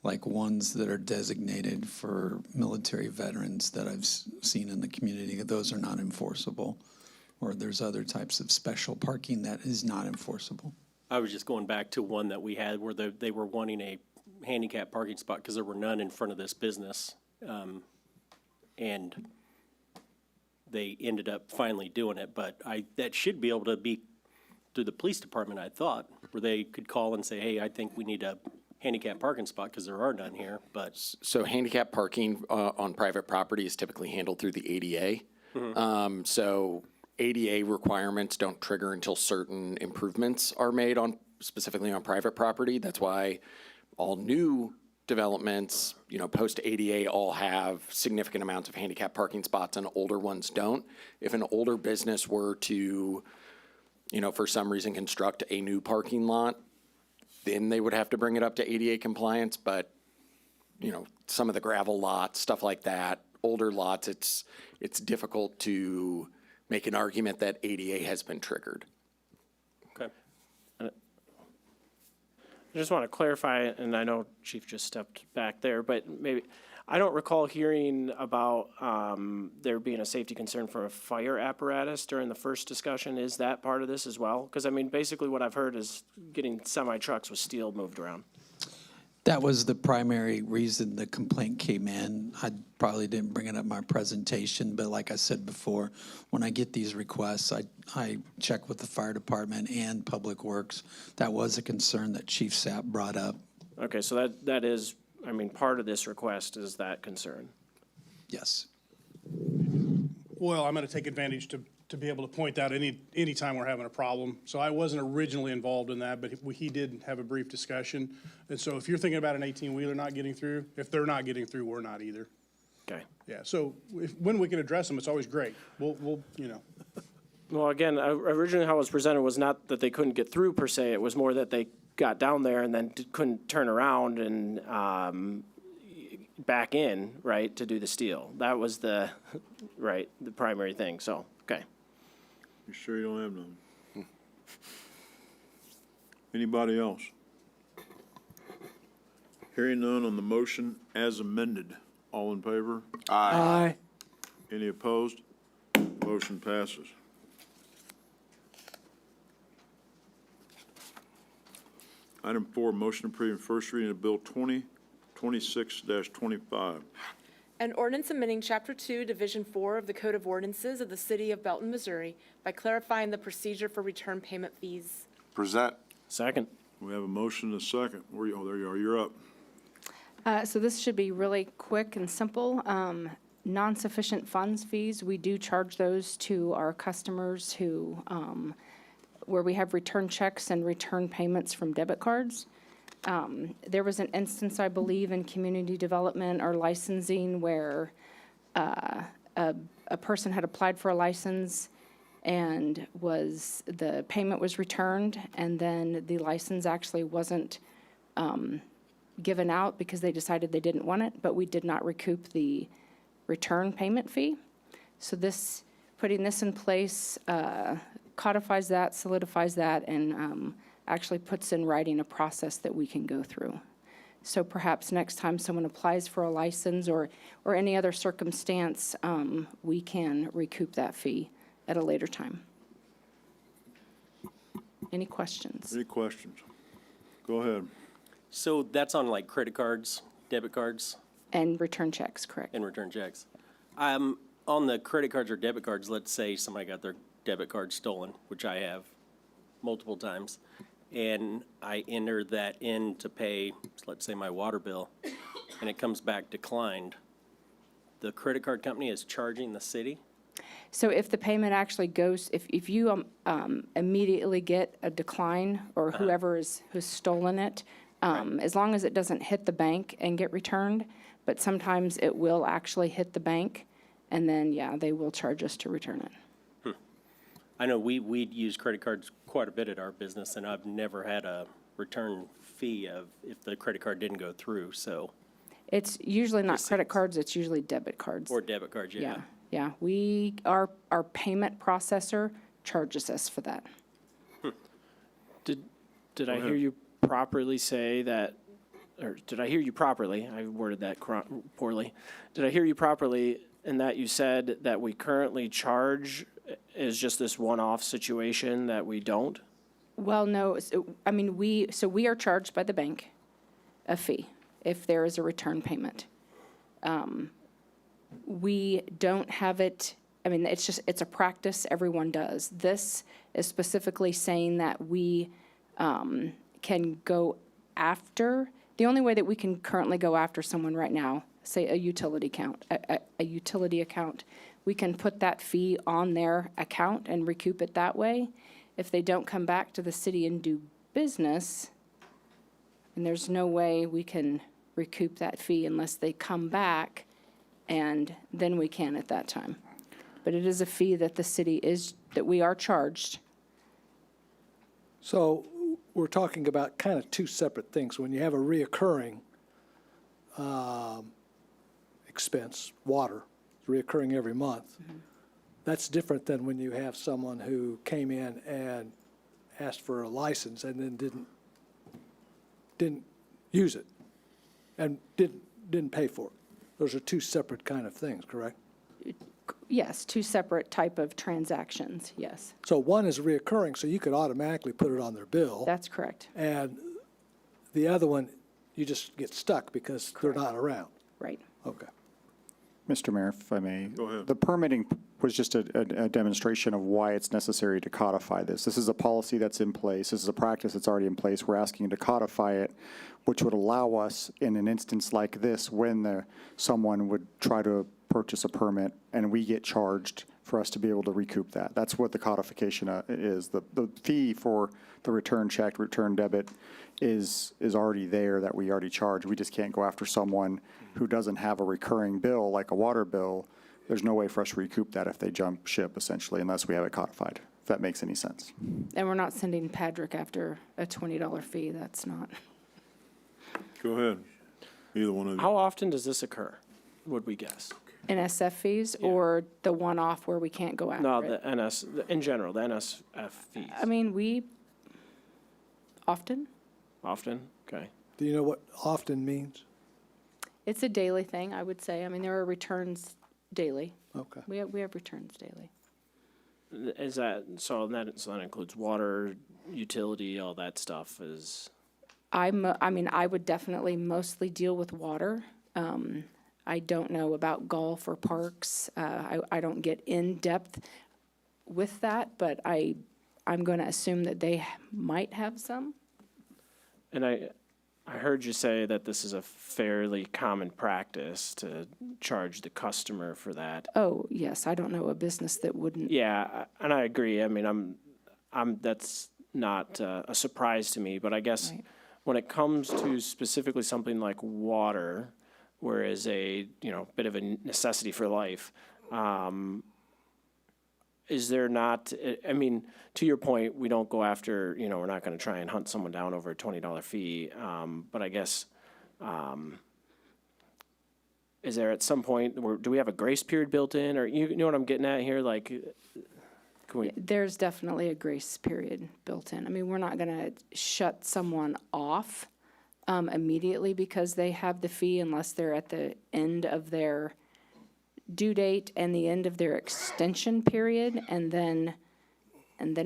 like ones that are designated for military veterans that I've seen in the community. Those are not enforceable. Or there's other types of special parking that is not enforceable. I was just going back to one that we had where they were wanting a handicap parking spot because there were none in front of this business. And they ended up finally doing it, but that should be able to be through the police department, I thought, where they could call and say, hey, I think we need a handicap parking spot because there are none here, but. So handicap parking on private property is typically handled through the ADA. So ADA requirements don't trigger until certain improvements are made specifically on private property. That's why all new developments, post ADA all have significant amounts of handicap parking spots and older ones don't. If an older business were to for some reason construct a new parking lot, then they would have to bring it up to ADA compliance, but, some of the gravel lots, stuff like that, older lots, it's difficult to make an argument that ADA has been triggered. Okay. I just want to clarify, and I know Chief just stepped back there, but maybe, I don't recall hearing about there being a safety concern for a fire apparatus during the first discussion. Is that part of this as well? Because, basically what I've heard is getting semi-trucks with steel moved around. That was the primary reason the complaint came in. I probably didn't bring it up in my presentation, but like I said before, when I get these requests, I check with the fire department and Public Works. That was a concern that Chief Sapp brought up. Okay, so that is, part of this request is that concern. Yes. Well, I'm going to take advantage to be able to point out any time we're having a problem. So I wasn't originally involved in that, but he did have a brief discussion. And so if you're thinking about an 18-wheeler not getting through, if they're not getting through, we're not either. Okay. Yeah, so when we can address them, it's always great. We'll. Well, again, originally how it was presented was not that they couldn't get through per se. It was more that they got down there and then couldn't turn around and back in, right, to do the steel. That was the primary thing. So, okay. You sure you don't have none? Anybody else? Hearing none on the motion as amended. All in favor? Aye. Any opposed? Motion passes. Item 4, motion approving first reading of Bill 2026-25. An ordinance amending Chapter 2, Division 4 of the Code of Ordinances of the City of Belton, Missouri by clarifying the procedure for return payment fees. Present. Second. We have a motion and a second. There you are. You're up. So this should be really quick and simple. Non-sufficient funds fees, we do charge those to our customers who, where we have return checks and return payments from debit cards. There was an instance, I believe, in community development or licensing where a person had applied for a license and the payment was returned, and then the license actually wasn't given out because they decided they didn't want it, but we did not recoup the return payment fee. So putting this in place codifies that, solidifies that, and actually puts in writing a process that we can go through. So perhaps next time someone applies for a license or any other circumstance, we can recoup that fee at a later time. Any questions? Any questions? Go ahead. So that's on like credit cards, debit cards, And return checks, correct? and return checks. On the credit cards or debit cards, let's say somebody got their debit card stolen, which I have multiple times, and I enter that in to pay, let's say, my water bill, and it comes back declined. The credit card company is charging the city? So if the payment actually goes, if you immediately get a decline or whoever who's stolen it, as long as it doesn't hit the bank and get returned, but sometimes it will actually hit the bank, and then, yeah, they will charge us to return it. I know we'd use credit cards quite a bit at our business, and I've never had a return fee if the credit card didn't go through, so. It's usually not credit cards, it's usually debit cards. Or debit cards, yeah. Yeah, our payment processor charges us for that. Did I hear you properly say that, or did I hear you properly? I worded that poorly. Did I hear you properly in that you said that we currently charge is just this one-off situation that we don't? Well, no, we are charged by the bank a fee if there is a return payment. We don't have it, it's a practice everyone does. This is specifically saying that we can go after, the only way that we can currently go after someone right now, say a utility account, we can put that fee on their account and recoup it that way. If they don't come back to the city and do business, and there's no way we can recoup that fee unless they come back, and then we can at that time. But it is a fee that that we are charged So we're talking about kind of two separate things. When you have a reoccurring expense, water, reoccurring every month, that's different than when you have someone who came in and asked for a license and then didn't use it and didn't pay for it. Those are two separate kind of things, correct? Yes, two separate type of transactions, yes. So one is reoccurring, so you could automatically put it on their bill. That's correct. And the other one, you just get stuck because they're not around. Right. Okay. Mr. Mayor, if I may. Go ahead. The permitting was just a demonstration of why it's necessary to codify this. This is a policy that's in place. This is a practice that's already in place. We're asking to codify it, which would allow us, in an instance like this, when someone would try to purchase a permit and we get charged, for us to be able to recoup that. That's what the codification is. The fee for the return check, return debit is already there, that we already charge. We just can't go after someone who doesn't have a recurring bill, like a water bill. There's no way for us to recoup that if they jump ship, essentially, unless we have it codified, if that makes any sense. And we're not sending Patrick after a $20 fee, that's not. Go ahead. Either one of you. How often does this occur, would we guess? NSF fees or the one-off where we can't go after No, it? in general, the NSF fees. I mean, we, often, Often? Okay. Do you know what often means? it's a daily thing, I would say. I mean, there are returns daily. Okay. We have returns daily. Is that, so that includes water, utility, all that stuff is, I mean, I would definitely mostly deal with water. I don't know about golf or parks. I don't get in-depth with that, but I'm going to assume that they might have some. and I heard you say that this is a fairly common practice to charge the customer for that. Oh, yes, I don't know a business that wouldn't. Yeah, and I agree. I mean, that's not a surprise to me, but I guess when it comes to specifically something like water, where is a, bit of a necessity for life, is there not, I mean, to your point, we don't go after, we're not going to try and hunt someone down over a $20 fee, but I guess, is there at some point, do we have a grace period built in, or you know what I'm getting at here, like, can we? There's definitely a grace period built in. I mean, we're not going to shut someone off immediately because they have the fee unless they're at the end of their due date and the end of their extension period, and then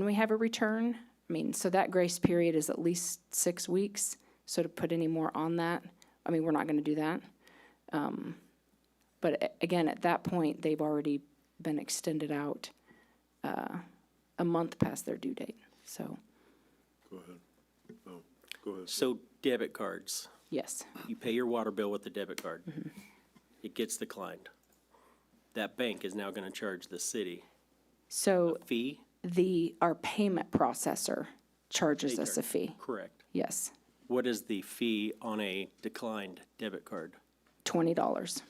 we have a return. I mean, so that grace period is at least 6 weeks. So to put any more on that, I mean, we're not going to do that. But again, at that point, they've already been extended out a month past their due date. So Go ahead. Oh, go ahead. So debit cards, yes, you pay your water bill with the debit card. It gets declined. That bank is now going to charge the city so a fee? our payment processor charges us a fee. Correct. Yes, What is the fee on a declined debit card? $20.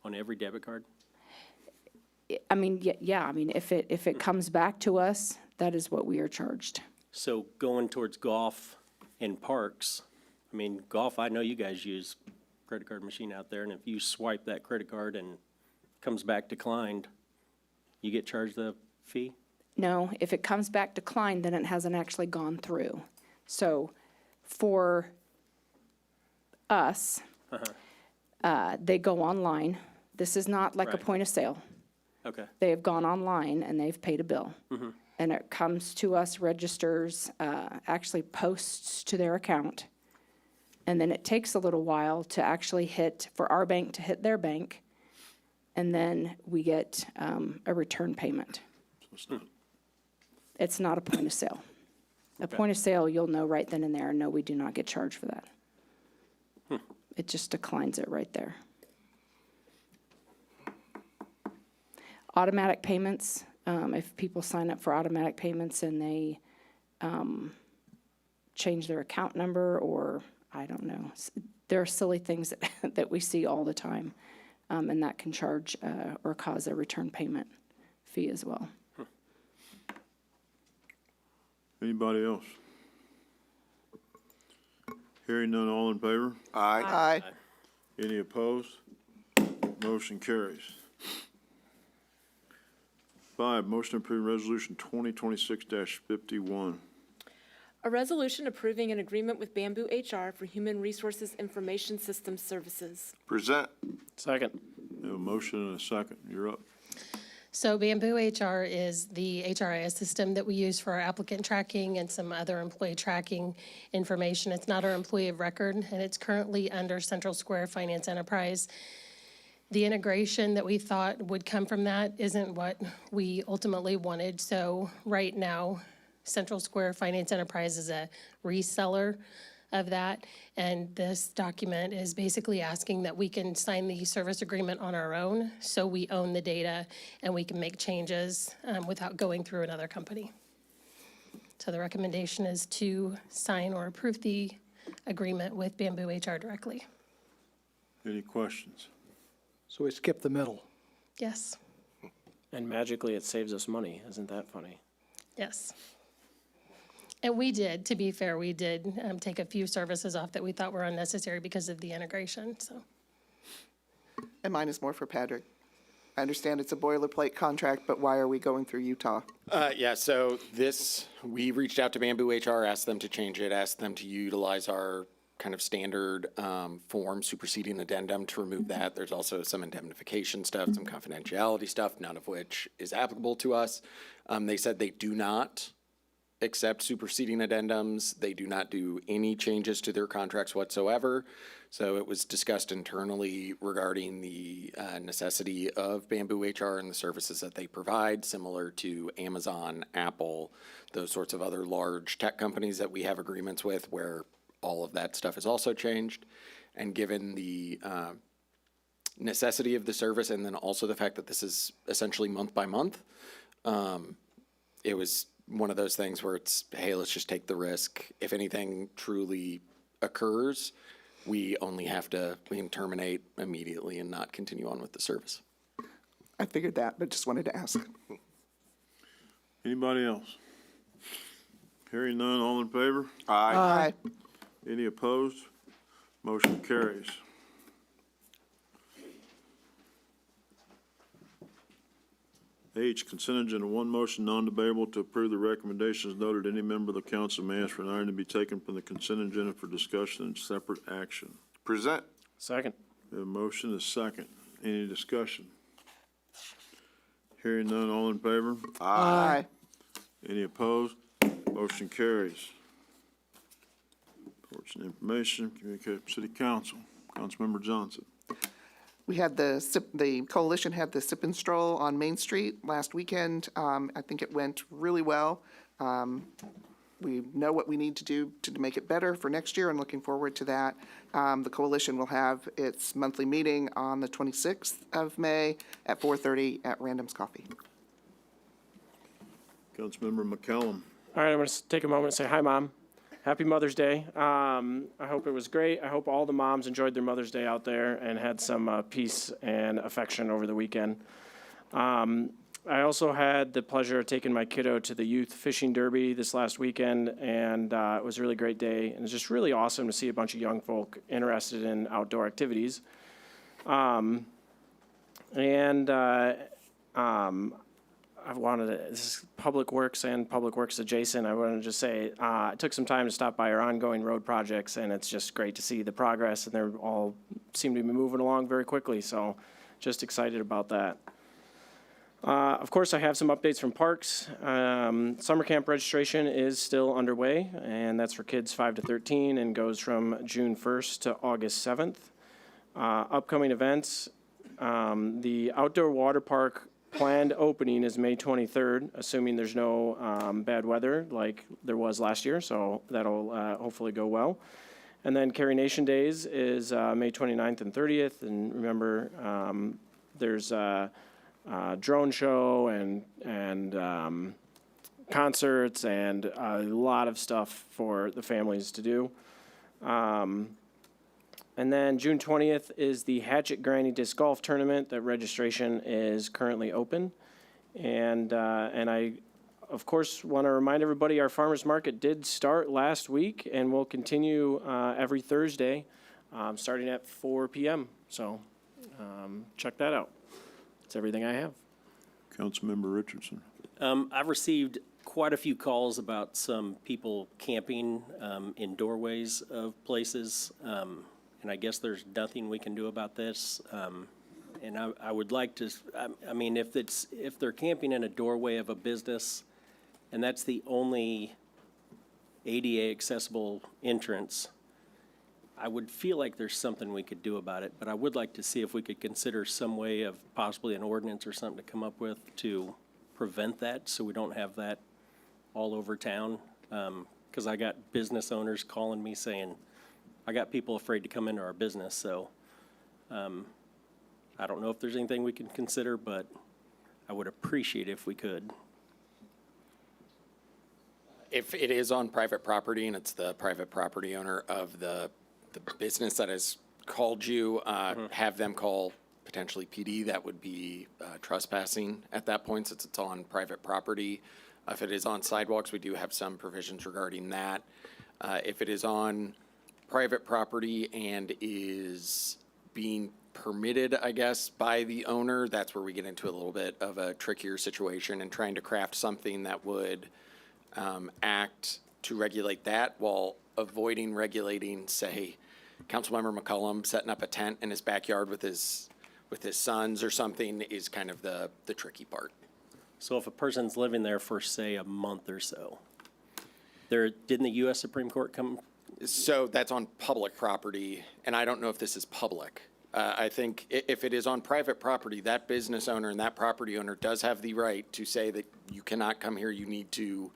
On every debit card? I mean, yeah, I mean, if it comes back to us, that is what we are charged. So going towards golf and parks, I mean, golf, I know you guys use credit card machine out there, and if you swipe that credit card and comes back declined, you get charged the fee? No, if it comes back declined, then it hasn't actually gone through. So for us, they go online. This is not like a Right. point of sale. Okay. They have gone online and they've paid a bill. And it comes to us, registers, actually posts to their account. And then it takes a little while to actually for our bank to hit their bank. And then we get a return payment. It's not a point of sale. A Okay. point of sale, you'll know right then and there, no, we do not get charged for that. It just declines it right there. Automatic payments, if people sign up for automatic payments and they change their account number, or I don't know, there are silly things that we see all the time, and that can charge or cause a return payment fee as well. Anybody else? Hearing none, all in favor? Aye. Any opposed? Motion carries. 5, motion to approve resolution 2026-51. A resolution approving an agreement with Bamboo HR for Human Resources Information Systems Services. Present. Second. We have a motion and a second. You're up. So Bamboo HR is the HRIS system that we use for our applicant tracking and some other employee tracking information. It's not our employee of record, and it's currently under Central Square Finance Enterprise. The integration that we thought would come from that isn't what we ultimately wanted. So right now, Central Square Finance Enterprise is a reseller of that. And this document is basically asking that we can sign the service agreement on our own, so we own the data and we can make changes without going through another company. So the recommendation is to sign or approve the agreement with Bamboo HR directly. Any questions? So we skip the middle. Yes, And magically, it saves us money. Isn't that funny? yes. And we did, to be fair, we did take a few services off that we thought were unnecessary because of the integration, so. And mine is more for Patrick. I understand it's a boilerplate contract, but why are we going through Utah? Yeah, so we reached out to Bamboo HR, asked them to change it, asked them to utilize our kind of standard form superseding addendum to remove that. There's also some indemnification stuff, some confidentiality stuff, none of which is applicable to us. They said they do not accept superseding addendums. They do not do any changes to their contracts whatsoever. So it was discussed internally regarding the necessity of Bamboo HR and the services that they provide, similar to Amazon, Apple, those sorts of other large tech companies that we have agreements with where all of that stuff is also changed. And given the necessity of the service and then also the fact that this is essentially month by month, it was one of those things where it's, hey, let's just take the risk. If anything truly occurs, we can terminate immediately and not continue on with the service. I figured that, but just wanted to ask. Anybody else? Hearing none, all in favor? Aye. Any opposed? Motion carries. H, consent agenda, one motion, non-debatable, to approve the recommendations noted. Any member of the council may ask for an item to be taken from the consent agenda for discussion and separate action. Present. Second. The motion is second. Any discussion? Hearing none, all in favor? Aye. Any opposed? Motion carries. Reports and information, communicate from City Council. Councilmember Johnson. We had the coalition had the Sip and Stroll on Main Street last weekend. I think it went really well. We know what we need to do to make it better for next year and looking forward to that. The coalition will have its monthly meeting on the 26th of May at 4:30 at Random's Coffee. Councilmember McCallum. All right, I'm going to take a moment and say hi, Mom. Happy Mother's Day. I hope it was great. I hope all the moms enjoyed their Mother's Day out there and had some peace and affection over the weekend. I also had the pleasure of taking my kiddo to the youth fishing derby this last weekend, and it was a really great day. And it's just really awesome to see a bunch of young folk interested in outdoor activities. I wanted to, this is Public Works and Public Works adjacent. I wanted to just say, I took some time to stop by our ongoing road projects, and it's just great to see the progress, and they're all seem to be moving along very quickly, so just excited about that. Of course, I have some updates from parks. Summer camp registration is still underway, and that's for kids 5 to 13 and goes from June 1st to August 7th. Upcoming events, the outdoor water park planned opening is May 23rd, assuming there's no bad weather like there was last year, so that'll hopefully go well. And then Carrie Nation Days is May 29th and 30th, and remember, there's a drone show and concerts and a lot of stuff for the families to do. And then June 20th is the Hatchet Granny Disc Golf Tournament. That registration is currently open. And I Of course, want to remind everybody, our farmer's market did start last week and will continue every Thursday, starting at 4 p.m. So check that out. That's everything I have. Councilmember Richardson. I've received quite a few calls about some people camping in doorways of places, and I guess there's nothing we can do about this. And I would like to, I mean, if they're camping in a doorway of a business, and that's the only ADA accessible entrance, I would feel like there's something we could do about it, but I would like to see if we could consider some way of possibly an ordinance or something to come up with to prevent that, so we don't have that all over town. Because I got business owners calling me saying, I got people afraid to come into our business, so I don't know if there's anything we can consider, but I would appreciate if we could. If it is on private property and it's the private property owner of the business that has called you, have them call potentially PD. That would be trespassing at that point, since it's on private property. If it is on sidewalks, we do have some provisions regarding that. If it is on private property and is being permitted, I guess, by the owner, that's where we get into a little bit of a trickier situation and trying to craft something that would act to regulate that while avoiding regulating, say, Councilmember McCollum setting up a tent in his backyard with his sons or something is kind of the tricky part. So if a person's living there for, say, a month or so, didn't the U.S. Supreme Court come? So that's on public property, and I don't know if this is public. I think if it is on private property, that business owner and that property owner does have the right to say that you cannot come here, you need to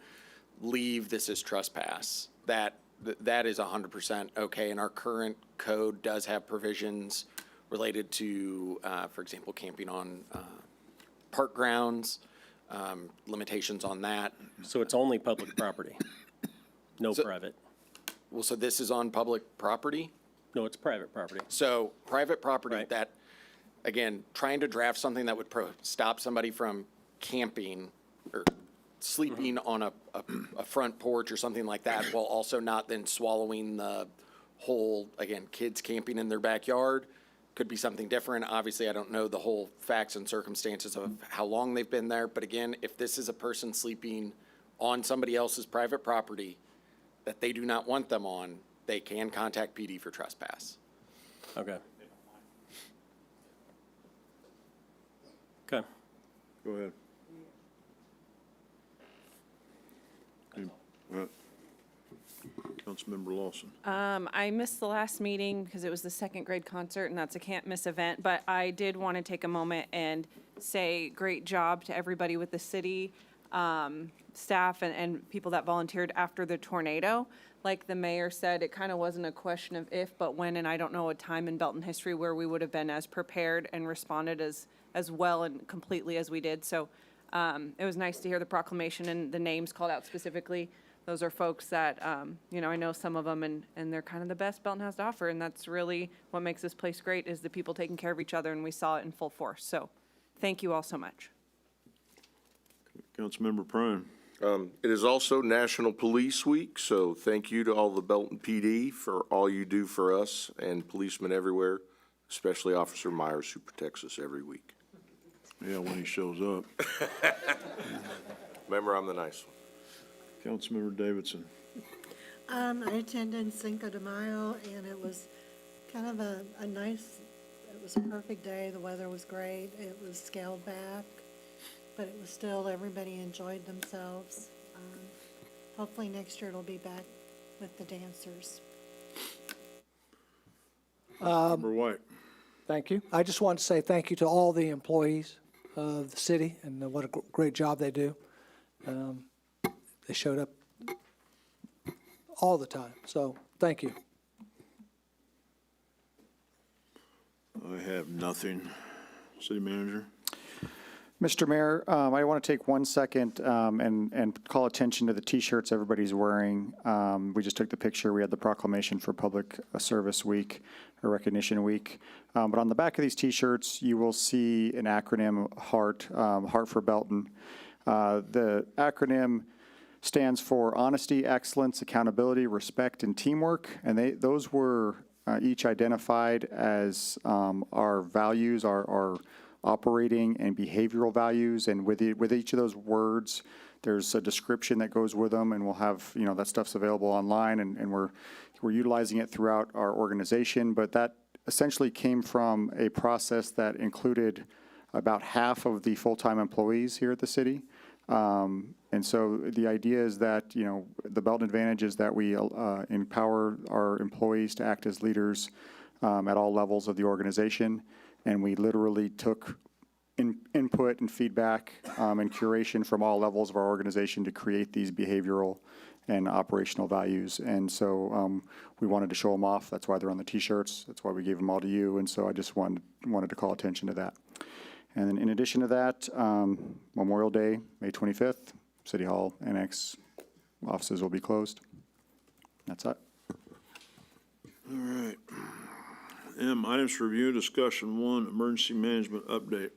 leave, this is trespass. That is 100% okay, and our current code does have provisions related to, for example, camping on park grounds, limitations on that. So it's only public property, no private? Well, so this is on public property? No, it's private property. So private property that, again, trying to draft something that would stop somebody from camping or sleeping on a front porch or something like that, while also not then swallowing the whole, again, kids camping in their backyard, could be something different. Obviously, I don't know the whole facts and circumstances of how long they've been there, but again, if this is a person sleeping on somebody else's private property that they do not want them on, they can contact PD for trespass. Okay. Okay. Go ahead. Councilmember Lawson. I missed the last meeting because it was the second grade concert, and that's a can't miss event, but I did want to take a moment and say great job to everybody with the city, staff and people that volunteered after the tornado. Like the mayor said, it kind of wasn't a question of if, but when, and I don't know a time in Belton history where we would have been as prepared and responded as well and completely as we did. So it was nice to hear the proclamation and the names called out specifically. Those are folks that, I know some of them, and they're kind of the best Belton has to offer, and that's really what makes this place great, is the people taking care of each other, and we saw it in full force. So thank you all so much. Councilmember Prime. It is also National Police Week, so thank you to all the Belton PD for all you do for us and policemen everywhere, especially Officer Myers, who protects us every week. Yeah, when he shows up. Remember, I'm the nice one. Councilmember Davidson. I attended Cinco de Mayo, and it was kind of a nice, it was a perfect day. The weather was great. It was scaled back, but it was still, everybody enjoyed themselves. Hopefully next year it'll be back with the dancers. Member White. Thank you. I just want to say thank you to all the employees of the city, and what a great job they do. They showed up all the time, so thank you. I have nothing. City Manager. Mr. Mayor, I want to take 1 second and call attention to the T-shirts everybody's wearing. We just took the picture. We had the proclamation for Public Service Week, or Recognition Week. But on the back of these T-shirts, you will see an acronym, HEART, Heart for Belton. The acronym stands for Honesty, Excellence, Accountability, Respect, and Teamwork, and those were each identified as our values, our operating and behavioral values, and with each of those words, there's a description that goes with them, and we'll have, that stuff's available online, and we're utilizing it throughout our organization, but that essentially came from a process that included about half of the full-time employees here at the city. And so the idea is that, the Belton Advantage is that we empower our employees to act as leaders at all levels of the organization. And we literally took input and feedback and curation from all levels of our organization to create these behavioral and operational values. And so we wanted to show them off. That's why they're on the T-shirts. That's why we gave them all to you. And so I just wanted to call attention to that. And then in addition to that, Memorial Day, May 25th, City Hall Annex offices will be closed. That's it. All right. M, items for review, discussion. 1, emergency management update.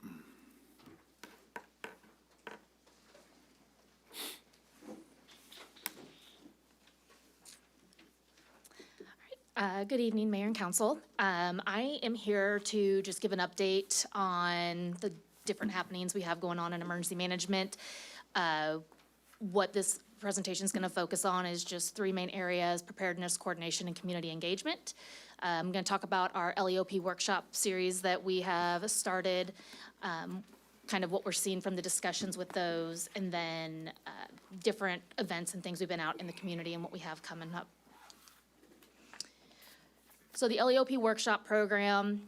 Good evening, Mayor and Council. I am here to just give an update on the different happenings we have going on in emergency management. What this presentation is going to focus on is just 3 main areas: preparedness, coordination, and community engagement. I'm going to talk about our LEOP workshop series that we have started, kind of what we're seeing from the discussions with those, and then different events and things we've been out in the community and what we have coming up. So the LEOP workshop program,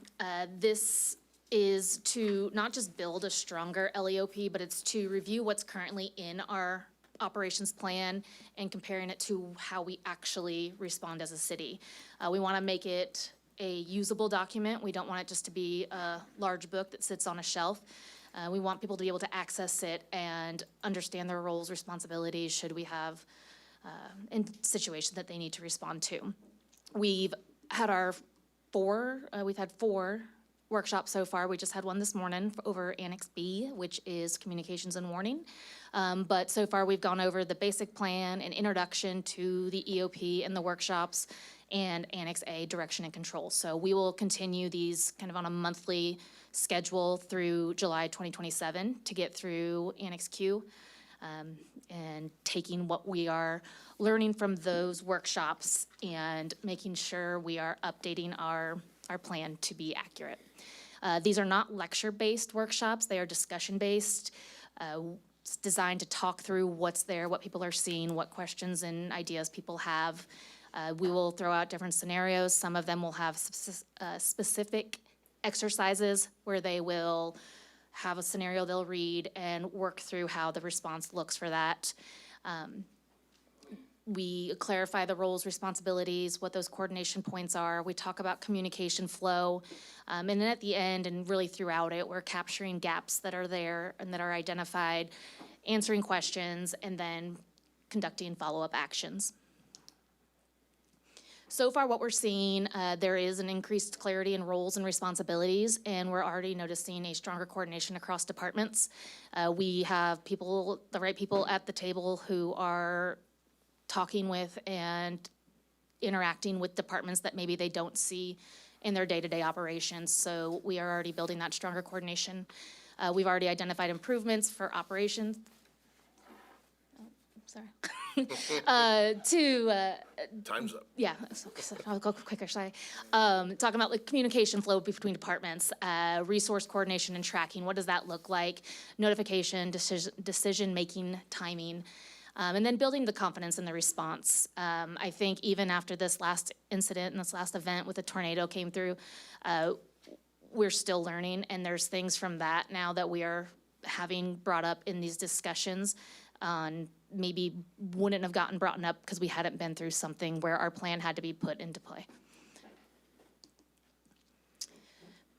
this is to not just build a stronger LEOP, but it's to review what's currently in our operations plan and comparing it to how we actually respond as a city. We want to make it a usable document. We don't want it just to be a large book that sits on a shelf. We want people to be able to access it and understand their roles, responsibilities, should we have in situations that they need to respond to. We've had we've had 4 workshops so far. We just had one this morning over Annex B, which is communications and warning. But so far we've gone over the basic plan and introduction to the EOP and the workshops, and Annex A, direction and control. So we will continue these kind of on a monthly schedule through July 2027 to get through Annex Q. And taking what we are learning from those workshops and making sure we are updating our plan to be accurate. These are not lecture-based workshops. They are discussion-based, designed to talk through what's there, what people are seeing, what questions and ideas people have. We will throw out different scenarios. Some of them will have specific exercises where they will have a scenario they'll read and work through how the response looks for that. We clarify the roles, responsibilities, what those coordination points are. We talk about communication flow. And then at the end and really throughout it, we're capturing gaps that are there and that are identified, answering questions, and then conducting follow-up actions. So far, what we're seeing, there is an increased clarity in roles and responsibilities, and we're already noticing a stronger coordination across departments. We have the right people at the table who are talking with and interacting with departments that maybe they don't see in their day-to-day operations. So we are already building that stronger coordination. We've already identified improvements for operations. Sorry. Time's up. Yeah, so I'll go quicker, sorry. Talking about like communication flow between departments, resource coordination and tracking. What does that look like? Notification, decision-making, timing, and then building the confidence in the response. I think even after this last incident and this last event with the tornado came through, we're still learning, and there's things from that now that we are having brought up in these discussions on maybe wouldn't have gotten brought up because we hadn't been through something where our plan had to be put into play.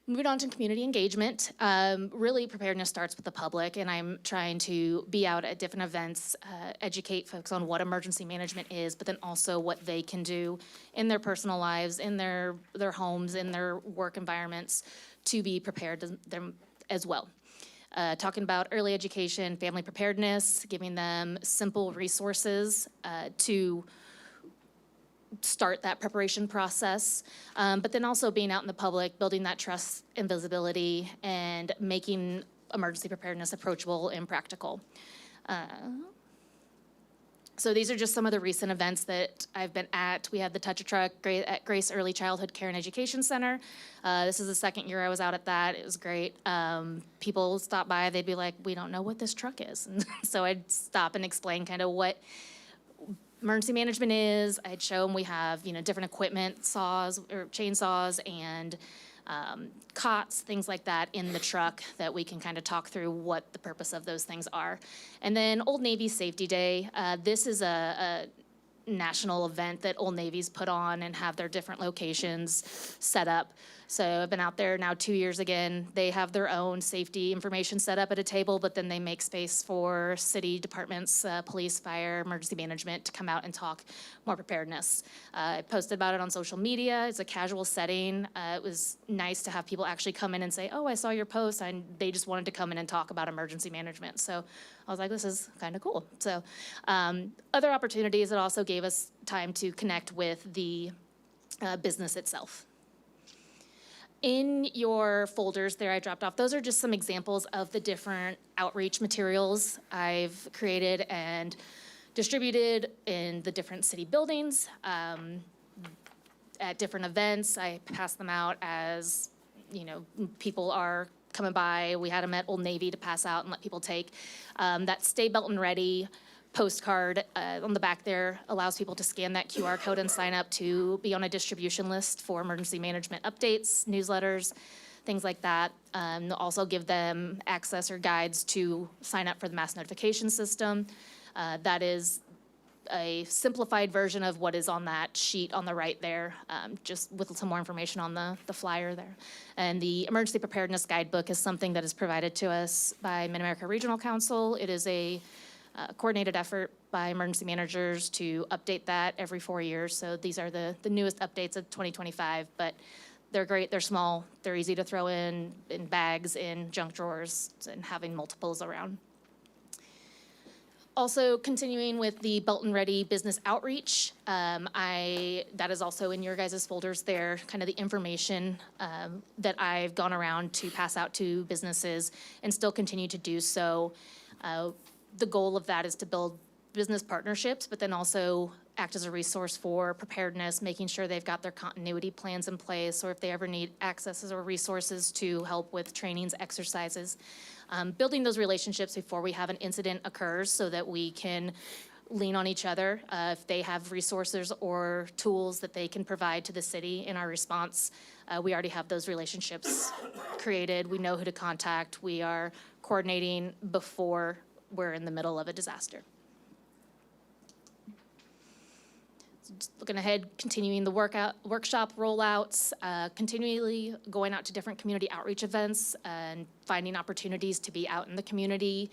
Moving on to community engagement, really preparedness starts with the public, and I'm trying to be out at different events, educate folks on what emergency management is, but then also what they can do in their personal lives, in their homes, in their work environments to be prepared as well. talking about early education, family preparedness, giving them simple resources to start that preparation process, but then also being out in the public, building that trust and visibility, and making emergency preparedness approachable and practical. So these are just some of the recent events that I've been at. We had the Touch a Truck at Grace Early Childhood Care and Education Center. This is the second year I was out at that. It was great. People stop by, they'd be like, we don't know what this truck is. And so I'd stop and explain kind of what emergency management is. I'd show them we have, different equipment, saws or chainsaws and cots, things like that in the truck that we can kind of talk through what the purpose of those things are. And then Old Navy Safety Day. This is a national event that Old Navy's put on and have their different locations set up. So I've been out there now 2 years again. They have their own safety information set up at a table, but then they make space for city departments, police, fire, emergency management to come out and talk more preparedness. I posted about it on social media. It's a casual setting. It was nice to have people actually come in and say, oh, I saw your post, and they just wanted to come in and talk about emergency management. So I was like, this is kind of cool. So other opportunities, it also gave us time to connect with the business itself. In your folders there I dropped off, those are just some examples of the different outreach materials I've created and distributed in the different city buildings. At different events, I pass them out as, people are coming by. We had them at Old Navy to pass out and let people take. That Stay Belton Ready postcard on the back there allows people to scan that QR code and sign up to be on a distribution list for emergency management updates, newsletters, things like that. They'll also give them access or guides to sign up for the mass notification system. That is a simplified version of what is on that sheet on the right there, just with some more information on the flyer there. And the Emergency Preparedness Guidebook is something that is provided to us by Mid-America Regional Council. It is a coordinated effort by emergency managers to update that every 4 years. So these are the newest updates of 2025, but they're great, they're small, they're easy to throw in bags, in junk drawers, and having multiples around. Also continuing with the Belton Ready Business Outreach, that is also in your guys' folders there, kind of the information that I've gone around to pass out to businesses and still continue to do so. The goal of that is to build business partnerships, but then also act as a resource for preparedness, making sure they've got their continuity plans in place, or if they ever need accesses or resources to help with trainings, exercises. Building those relationships before we have an incident occurs so that we can lean on each other. If they have resources or tools that they can provide to the city in our response, we already have those relationships created. We know who to contact. We are coordinating before we're in the middle of a disaster. Just looking ahead, continuing the workshop rollouts, continually going out to different community outreach events and finding opportunities to be out in the community,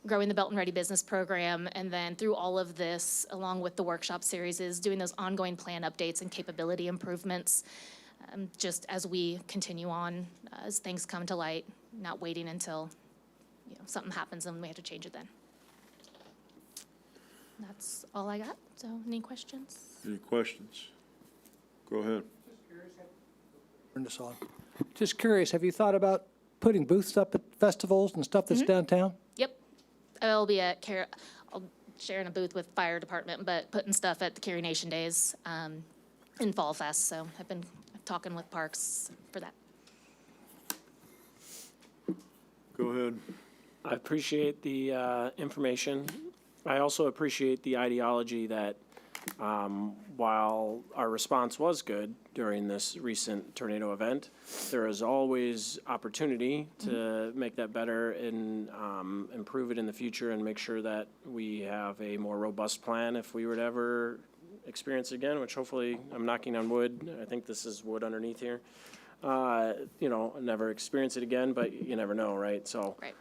growing the Belton Ready Business Program, and then through all of this, along with the workshop series, is doing those ongoing plan updates and capability improvements, just as we continue on, as things come to light, not waiting until something happens and we have to change it then. That's all I got. So any questions? Any questions? Go ahead. Turn this on. Just curious, have you thought about putting booths up at festivals and stuff that's downtown? Yep. I'll be at I'll share in a booth with fire department, but putting stuff at the Carrie Nation Days in Fall Fest. So I've been talking with Parks for that. Go ahead. I appreciate the information. I also appreciate the ideology that while our response was good during this recent tornado event, there is always opportunity to make that better and improve it in the future and make sure that we have a more robust plan if we were to ever experience it again, which hopefully, I'm knocking on wood. I think this is wood underneath here. Never experience it again, but you never know, right? So. Right.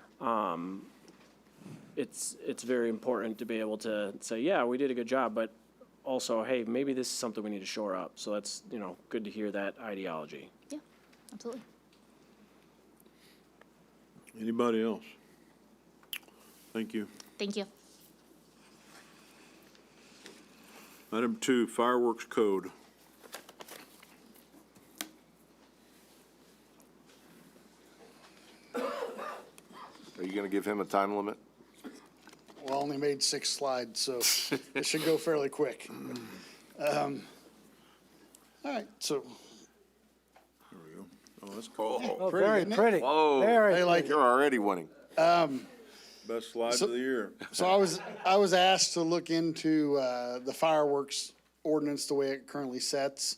It's very important to be able to say, yeah, we did a good job, but also, hey, maybe this is something we need to shore up. So that's, good to hear that ideology. Yeah, absolutely. Anybody else? Thank you. Thank you. Item 2, fireworks code. Are you going to give him a time limit? Well, I only made 6 slides, so it should go fairly quick. All right, so. There we go. Oh, that's cool. Oh, Pretty, very isn't it? pretty. Whoa. Very They like pretty. You're already winning. Best slide of the year. So I was asked to look into the fireworks ordinance, the way it currently sets,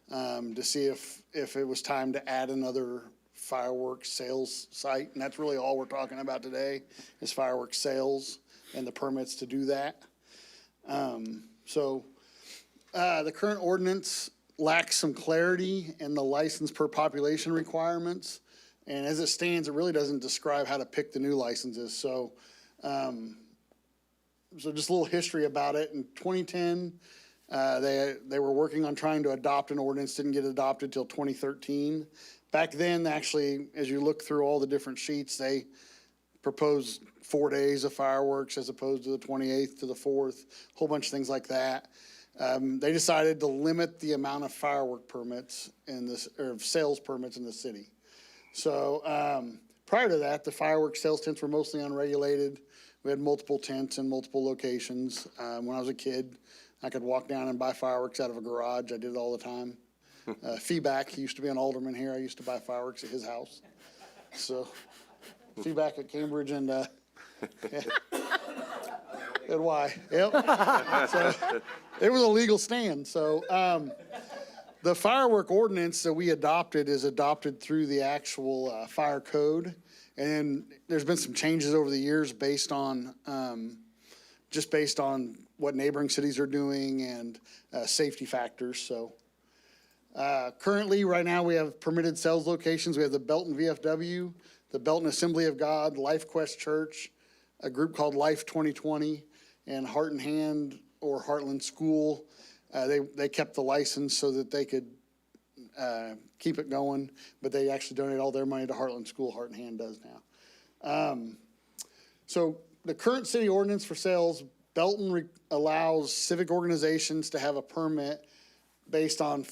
to see if it was time to add another fireworks sales site. And that's really all we're talking about today, is fireworks sales and the permits to do that. The current ordinance lacks some clarity in the license per population requirements. And as it stands, it really doesn't describe how to pick the new licenses. So just a little history about it. In 2010, they were working on trying to adopt an ordinance, didn't get adopted till 2013. Back then, actually, as you look through all the different sheets, they proposed 4 days of fireworks as opposed to the 28th to the 4th, a whole bunch of things like that. They decided to limit the amount of firework permits in this, or sales permits in the city. So prior to that, the fireworks sales tents were mostly unregulated. We had multiple tents in multiple locations. When I was a kid, I could walk down and buy fireworks out of a garage. I did it all the time. Feedback, he used to be an alderman here. I used to buy fireworks at his house. So feedback at Cambridge and why? Yep. So, it was a legal stand. So the firework ordinance that we adopted is adopted through the actual fire code. And there's been some changes over the years based on, just based on what neighboring cities are doing and safety factors. So currently, right now, we have permitted sales locations. We have the Belton VFW, the Belton Assembly of God, Life Quest Church, a group called Life 2020, and Heart and Hand or Heartland School. They kept the license so that they could keep it going, but they actually donate all their money to Heartland School. Heart and Hand does now. So the current city ordinance for sales, Belton allows civic organizations to have a permit based on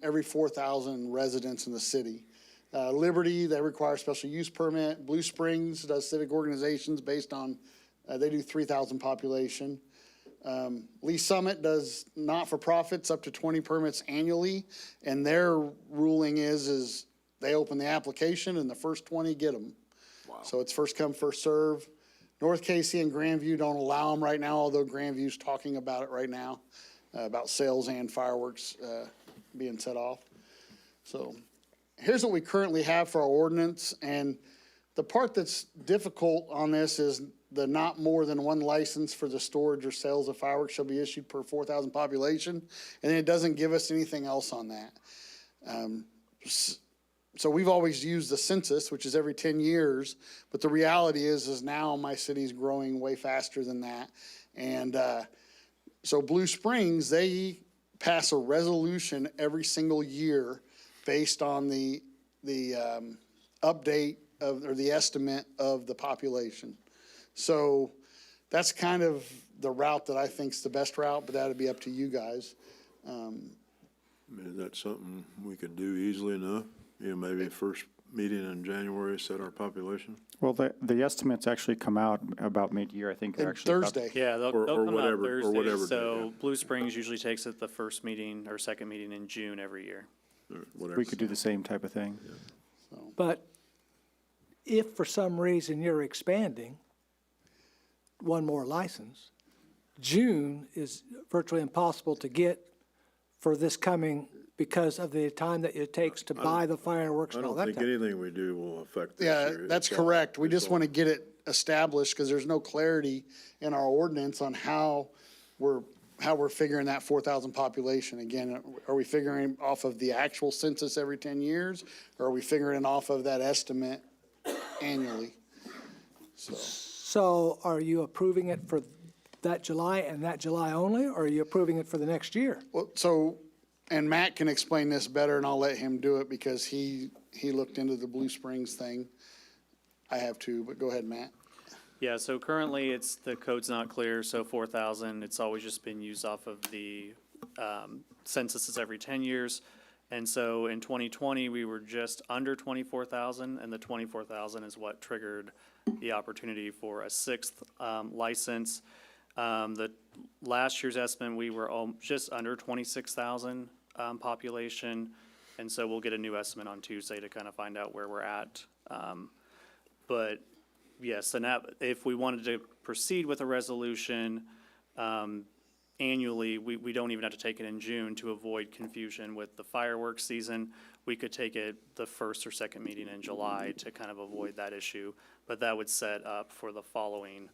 every 4,000 residents in the city. Liberty, they require a special use permit. Blue Springs does civic organizations based on, they do 3,000 population. Lee Summit does not-for-profits up to 20 permits annually, and their ruling is they open the application and the first 20 get them. Wow. So it's first come, first serve. North Casey and Grandview don't allow them right now, although Grandview's talking about it right now, about sales and fireworks being set off. So here's what we currently have for our ordinance, and the part that's difficult on this is the not more than one license for the storage or sales of fireworks shall be issued per 4,000 population, and it doesn't give us anything else on that. So we've always used the census, which is every 10 years, but the reality is now my city's growing way faster than that. And so Blue Springs, they pass a resolution every single year based on the update or the estimate of the population. So that's kind of the route that I think's the best route, but that'd be up to you guys. I mean, is that something we could do easily enough? You know, maybe first meeting in January, set our population? Well, the estimates actually come out about mid-year, I think. They're actually about- Thursday. Yeah, they'll Or come out whatever- or whatever Thursday. day, So yeah. Blue Springs usually takes it the first meeting or second meeting in June every year. Or whatever. We could do the same type of thing. But if for some reason you're expanding one more license, June is virtually impossible to get for this coming because of the time that it takes to buy the fireworks I and all don't that think stuff. anything we do will affect this Yeah, year. that's It's all- correct. We it's just all- want to get it established because there's no clarity in our ordinance on how we're figuring that 4,000 population. Again, are we figuring off of the actual census every 10 years? Or are we figuring off of that estimate annually? So are you approving it for that July and that July only, or are you approving it for the next year? Well, so, and Matt can explain this better and I'll let him do it because he looked into the Blue Springs thing. I have two, but go ahead, Matt. Yeah, so currently the code's not clear, so 4,000, it's always just been used off of the censuses every 10 years. And so in 2020, we were just under 24,000, and the 24,000 is what triggered the opportunity for a sixth license. The last year's estimate, we were just under 26,000 population, and so we'll get a new estimate on Tuesday to kind of find out where we're at. But yes, and that, if we wanted to proceed with a resolution annually, we don't even have to take it in June to avoid confusion with the fireworks season. We could take it the first or second meeting in July to kind of avoid that issue, but that would set up for the following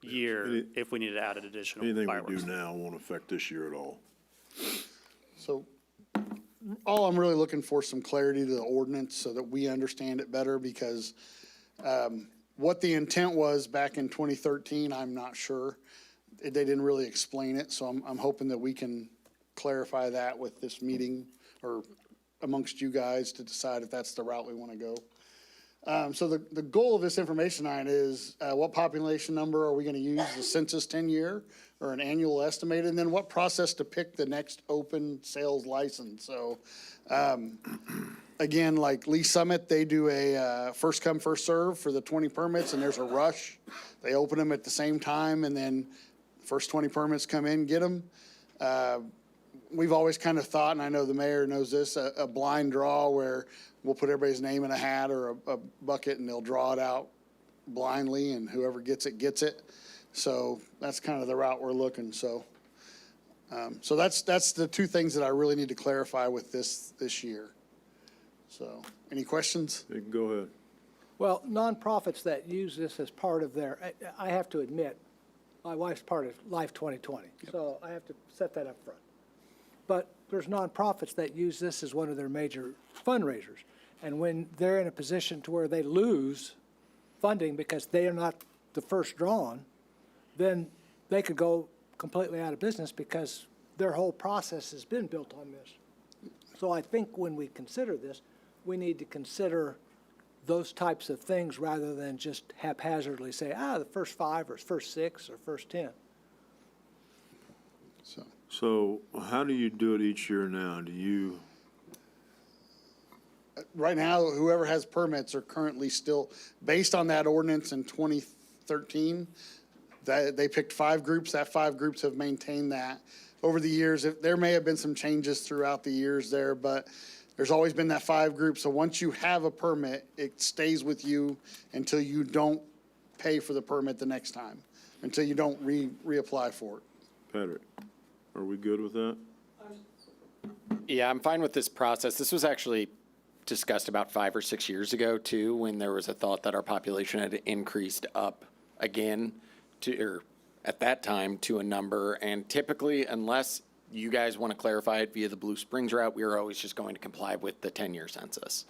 year if we needed to add an additional Anything fireworks. we do now won't affect this year at all. So all I'm really looking for some clarity to the ordinance so that we understand it better, because what the intent was back in 2013, I'm not sure. They didn't really explain it, so I'm hoping that we can clarify that with this meeting or amongst you guys to decide if that's the route we want to go. So the goal of this information night is what population number are we going to use, the census 10-year or an annual estimated, and then what process to pick the next open sales license. So again, like Lee Summit, they do a first come, first serve for the 20 permits, and there's a rush. They open them at the same time, and then first 20 permits come in, get them. We've always kind of thought, and I know the mayor knows this, a blind draw where we'll put everybody's name in a hat or a bucket and they'll draw it out blindly, and whoever gets it, gets it. So that's kind of the route we're looking. So that's the two things that I really need to clarify with this year. So any questions? You can go ahead. Well, nonprofits that use this as part of their, I have to admit, my wife's part of Life 2020, so I have to set that up front. But there's nonprofits that use this as one of their major fundraisers. And when they're in a position to where they lose funding because they are not the first drawn, then they could go completely out of business because their whole process has been built on this. So I think when we consider this, we need to consider those types of things rather than just haphazardly say, the first 5 or first 6 or first 10. So how do you do it each year now? Do you, Right now, whoever has permits are currently still, based on that ordinance in 2013, that they picked 5 groups. That 5 groups have maintained that over the years. There may have been some changes throughout the years there, but there's always been that 5 groups. So once you have a permit, it stays with you until you don't pay for the permit the next time, until you don't reapply for it. Patrick, are we good with that? Yeah, I'm fine with this process. This was actually discussed about 5 or 6 years ago too, when there was a thought that our population had increased up again to, or at that time, to a number. And typically, unless you guys want to clarify it via the Blue Springs route, we are always just going to comply with the 10-year census.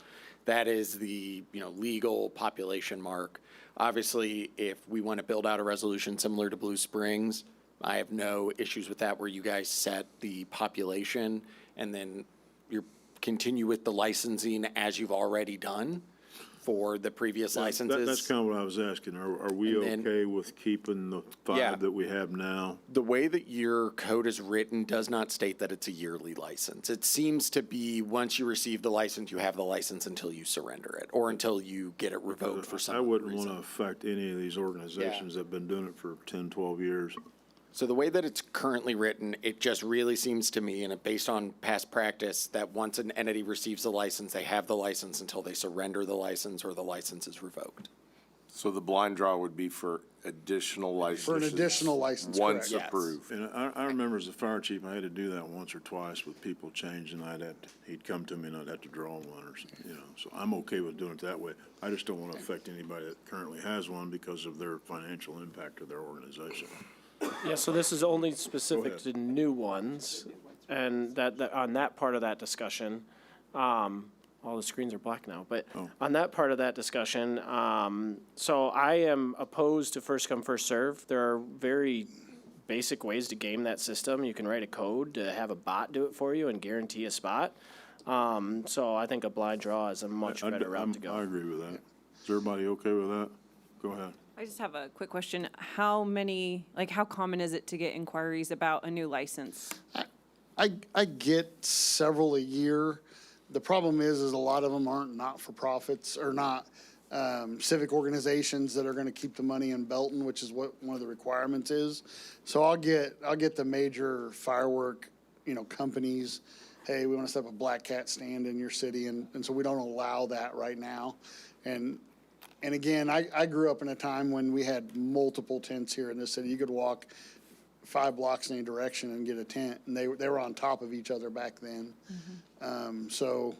That is the, legal population mark. Obviously, if we want to build out a resolution similar to Blue Springs, I have no issues with that, where you guys set the population and then you continue with the licensing as you've already done for the previous licenses. That's kind of what I was asking. Are we okay with keeping the 5 that we have now? The way that your code is written does not state that it's a yearly license. It seems to be once you receive the license, you have the license until you surrender it or until you get it revoked for some reason. I wouldn't want to affect any of these organizations that have been doing it for 10, 12 years. So the way that it's currently written, it just really seems to me, and based on past practice, that once an entity receives the license, they have the license until they surrender the license or the license is revoked. So the blind draw would be for additional licenses? For an additional license, Once correct. approved. And I remember as a fire chief, I had to do that once or twice with people changing. He'd come to me and I'd have to draw one or something, So I'm okay with doing it that way. I just don't want to affect anybody that currently has one because of their financial impact to their organization. Yeah, so this is only Go specific ahead. to new ones, and that on that part of that discussion, all the screens are black now, but on that part of that discussion, so I am opposed to first come, first serve. There are very basic ways to game that system. You can write a code to have a bot do it for you and guarantee a spot. So I think a blind draw is a much better route to go. I agree with that. Is everybody okay with that? Go ahead. I just have a quick question. How common is it to get inquiries about a new license? I get several a year. The problem is a lot of them aren't not-for-profits or not civic organizations that are gonna keep the money in Belton, which is what one of the requirements is. So I'll get the major firework, companies, hey, we wanna set up a Black Cat stand in your city, and so we don't allow that right now. And again, I grew up in a time when we had multiple tents here in this city. You could walk 5 blocks in any direction and get a tent, and they were on top of each other back then. So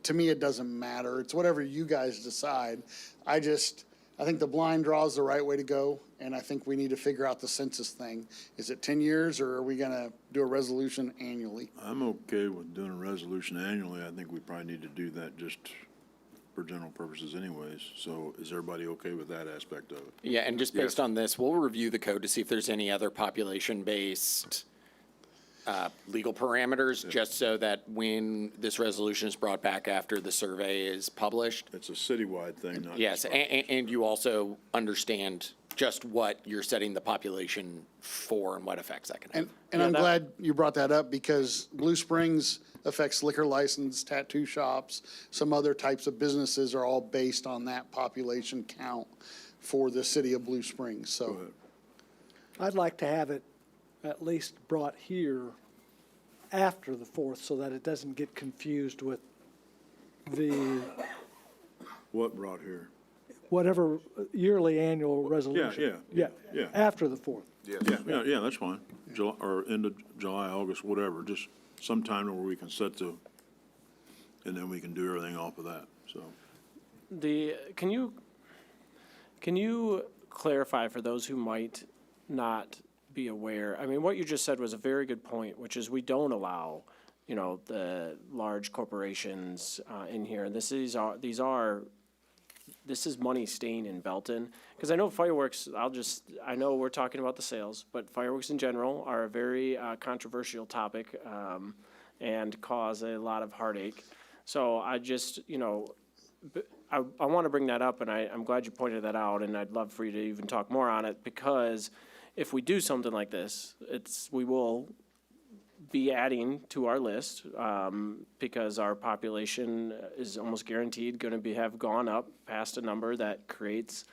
to me, it doesn't matter. It's whatever you guys decide. I think the blind draw is the right way to go, and I think we need to figure out the census thing. Is it 10 years, or are we gonna do a resolution annually? I'm okay with doing a resolution annually. I think we probably need to do that just for general purposes anyways. So is everybody okay with that aspect of it? Yeah, and just based on this, we'll review the code to see if there's any other population-based legal parameters, just so that when this resolution is brought back after the survey is published. It's a citywide thing, not Yes, just and you also understand just what you're setting the population for and what effects that can have. And I'm glad you brought that up, because Blue Springs affects liquor license, tattoo shops, some other types of businesses are all based on that population count for the city of Blue Springs, so. I'd like to have it at least brought here after the 4th so that it doesn't get confused with the What brought here? whatever yearly annual resolution. yeah, After the 4th. Yeah, that's fine. July, or end of July, August, whatever, just sometime where we can set the, and then we can do everything off of that, so. Can you clarify for those who might not be aware? I mean, what you just said was a very good point, which is we don't allow, the large corporations in here. This is money staying in Belton. Because I know fireworks, I know we're talking about the sales, but fireworks in general are a very controversial topic and cause a lot of heartache. So I just, I want to bring that up, and I'm glad you pointed that out, and I'd love for you to even talk more on it, because if we do something like this, we will be adding to our list, because our population is almost guaranteed going to have gone up past a number that creates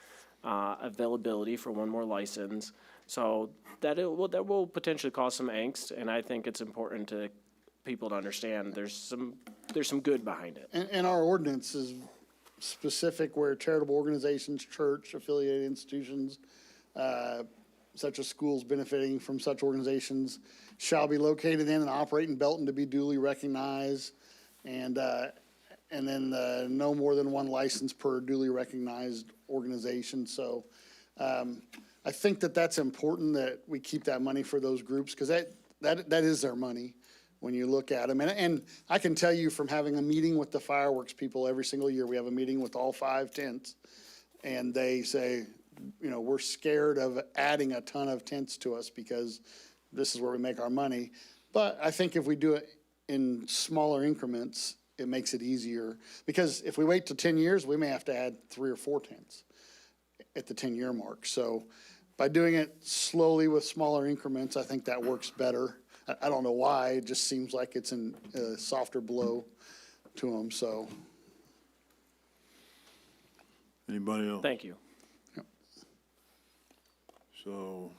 availability for one more license. So that will potentially cause some angst, and I think it's important to people to understand there's some good behind it. And our ordinance is specific where charitable organizations, church, affiliated institutions, such as schools benefiting from such organizations, shall be located in and operate in Belton to be duly recognized, and then no more than one license per duly recognized organization. So I think that's important, that we keep that money for those groups, because that is their money when you look at them. And I can tell you from having a meeting with the fireworks people every single year, we have a meeting with all 5 tents, and they say, we're scared of adding a ton of tents to us because this is where we make our money. But I think if we do it in smaller increments, it makes it easier. Because if we wait till 10 years, we may have to add 3 or 4 tents at the 10-year mark. So by doing it slowly with smaller increments, I think that works better. I don't know why, it just seems like it's a softer blow to them, so. Anybody else? Thank you. So,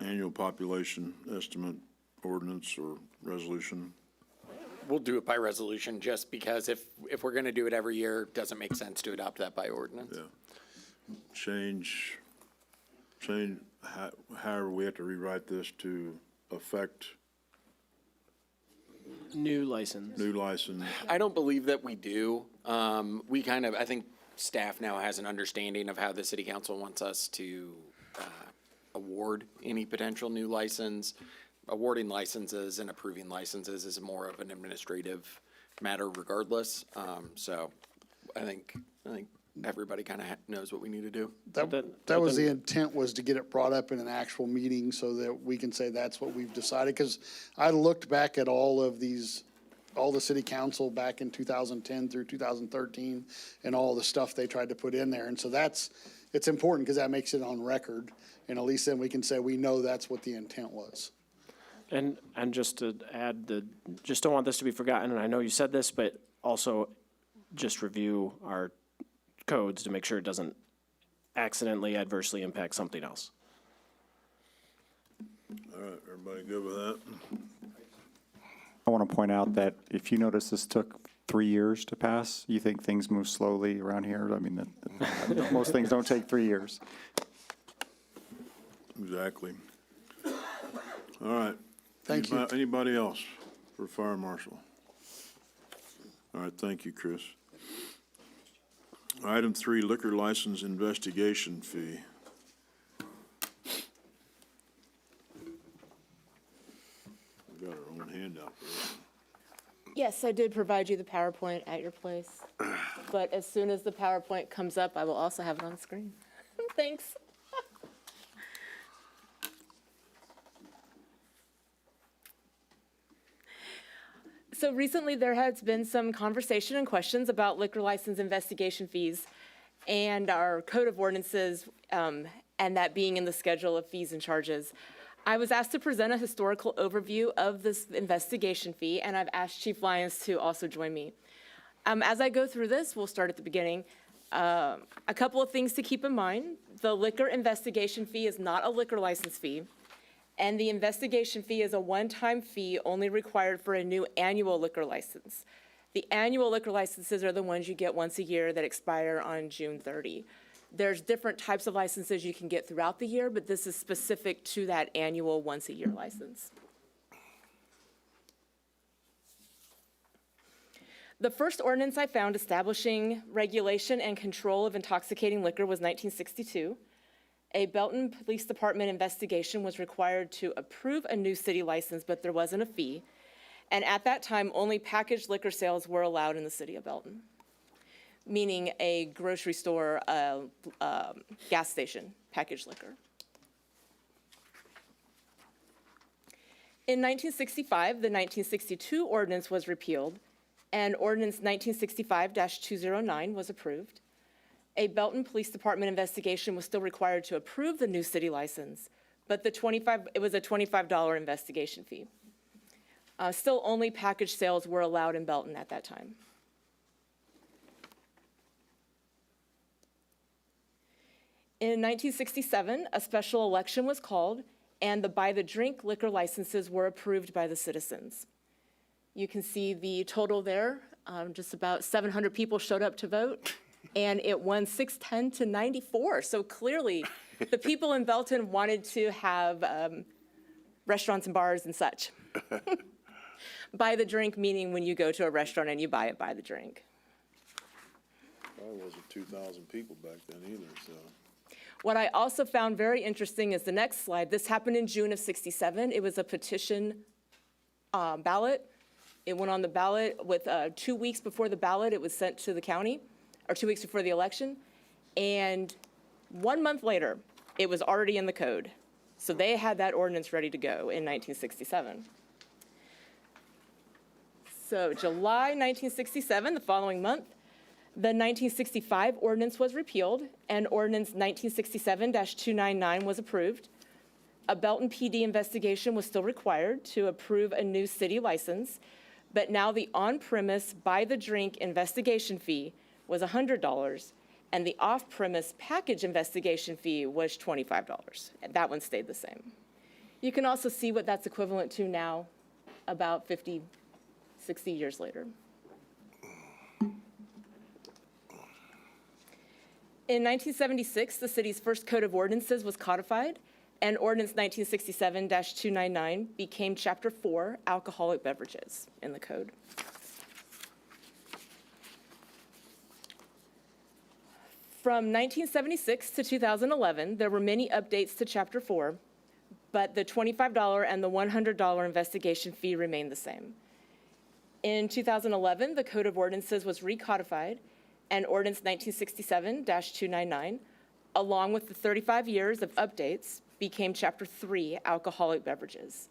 annual population estimate ordinance or resolution. We'll do it by resolution, just because if we're going to do it every year, it doesn't make sense to adopt that by ordinance. Yeah. Change, however, we have to rewrite this to affect New license. new license. I don't believe that we do. I think staff now has an understanding of how the city council wants us to award any potential new license. Awarding licenses and approving licenses is more of an administrative matter regardless. So I think everybody kind of knows what we need to do. That was the intent, was to get it brought up in an actual meeting so that we can say that's what we've decided. Because I looked back at all of these all the city council back in 2010 through 2013 and all the stuff they tried to put in there. And so it's important because that makes it on record. And at least then we can say we know that's what the intent was. And just to add, just don't want this to be forgotten, and I know you said this, but also just review our codes to make sure it doesn't accidentally adversely impact something else. All right, everybody good with that? I want to point out that if you notice this took 3 years to pass, you think things move slowly around here. I mean, most things don't take 3 years. Exactly. All right. Thank you. Anybody else for fire marshal? All right, thank you, Chris. Item 3, liquor license investigation fee. We've got our own handout for this. Yes, I did provide you the PowerPoint at your place, but as soon as the PowerPoint comes up, I will also have it on screen. Thanks. So recently, there has been some conversation and questions about liquor license investigation fees and our code of ordinances, and that being in the schedule of fees and charges. I was asked to present a historical overview of this investigation fee, and I've asked Chief Lyons to also join me. As I go through this, we'll start at the beginning. A couple of things to keep in mind. The liquor investigation fee is not a liquor license fee, and the investigation fee is a one-time fee only required for a new annual liquor license. The annual liquor licenses are the ones you get once a year that expire on June 30. There's different types of licenses you can get throughout the year, but this is specific to that annual once-a-year license. The first ordinance I found establishing regulation and control of intoxicating liquor was 1962. A Belton Police Department investigation was required to approve a new city license, but there wasn't a fee. And at that time, only packaged liquor sales were allowed in the city of Belton, meaning a grocery store, gas station, packaged liquor. In 1965, the 1962 ordinance was repealed, and Ordinance 1965-209 was approved. A Belton Police Department investigation was still required to approve the new city license, but it was a $25 investigation fee. Still, only packaged sales were allowed in Belton at that time. In 1967, a special election was called, and the by-the-drink liquor licenses were approved by the citizens. You can see the total there. Just about 700 people showed up to vote, and it won 610 to 94. So clearly, the people in Belton wanted to have restaurants and bars and such. By the drink meaning when you go to a restaurant and you buy it by the drink. Probably wasn't 2,000 people back then either, so. What I also found very interesting is the next slide. This happened in June of '67. It was a petition ballot. It went on the ballot with 2 weeks before the ballot, it was sent to the county, or 2 weeks before the election. And 1 month later, it was already in the code. So they had that ordinance ready to go in 1967. So July 1967, the following month, the 1965 ordinance was repealed, and Ordinance 1967-299 was approved. A Belton PD investigation was still required to approve a new city license, but now the on-premise by-the-drink investigation fee was $100, and the off-premise package investigation fee was $25, and that one stayed the same. You can also see what that's equivalent to now, about 50, 60 years later. In 1976, the city's first code of ordinances was codified, and Ordinance 1967-299 became Chapter 4, alcoholic beverages, in the code. From 1976 to 2011, there were many updates to Chapter 4, but the $25 and the $100 investigation fee remained the same. In 2011, the Code of Ordinances was recodified, and Ordinance 1967-299, along with the 35 years of updates, became Chapter 3, alcoholic beverages.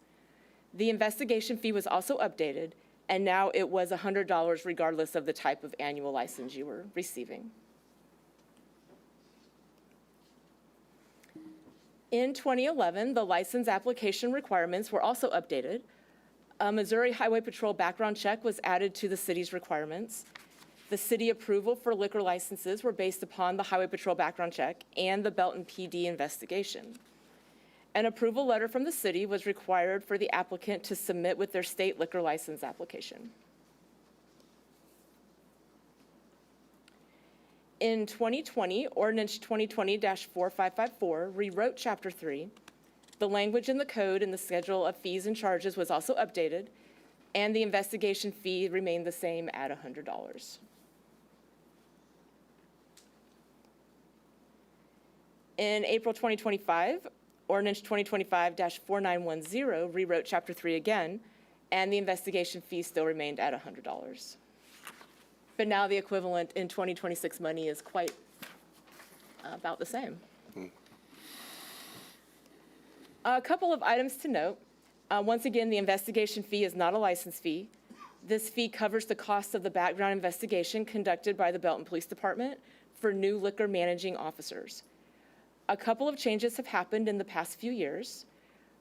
The investigation fee was also updated, and now it was $100 regardless of the type of annual license you were receiving. In 2011, the license application requirements were also updated. A Missouri Highway Patrol background check was added to the city's requirements. The city approval for liquor licenses were based upon the Highway Patrol background check and the Belton PD investigation. An approval letter from the city was required for the applicant to submit with their state liquor license application. In 2020, Ordinance 2020-4554 rewrote Chapter 3. The language in the code and the schedule of fees and charges was also updated, and the investigation fee remained the same at $100. In April 2025, Ordinance 2025-4910 rewrote Chapter 3 again, and the investigation fee still remained at $100. But now the equivalent in 2026 money is quite about the same. A couple of items to note. Once again, the investigation fee is not a license fee. This fee covers the cost of the background investigation conducted by the Belton Police Department for new liquor managing officers. A couple of changes have happened in the past few years.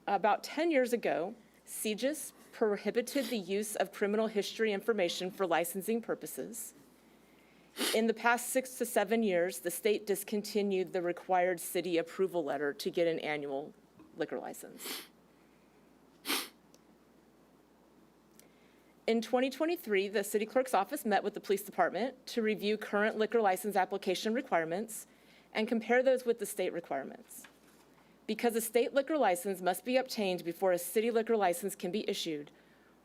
About 10 years ago, CJIS prohibited the use of criminal history information for licensing purposes. In the past 6 to 7 years, the state discontinued the required city approval letter to get an annual liquor license. In 2023, the city clerk's office met with the police department to review current liquor license application requirements and compare those with the state requirements. Because a state liquor license must be obtained before a city liquor license can be issued,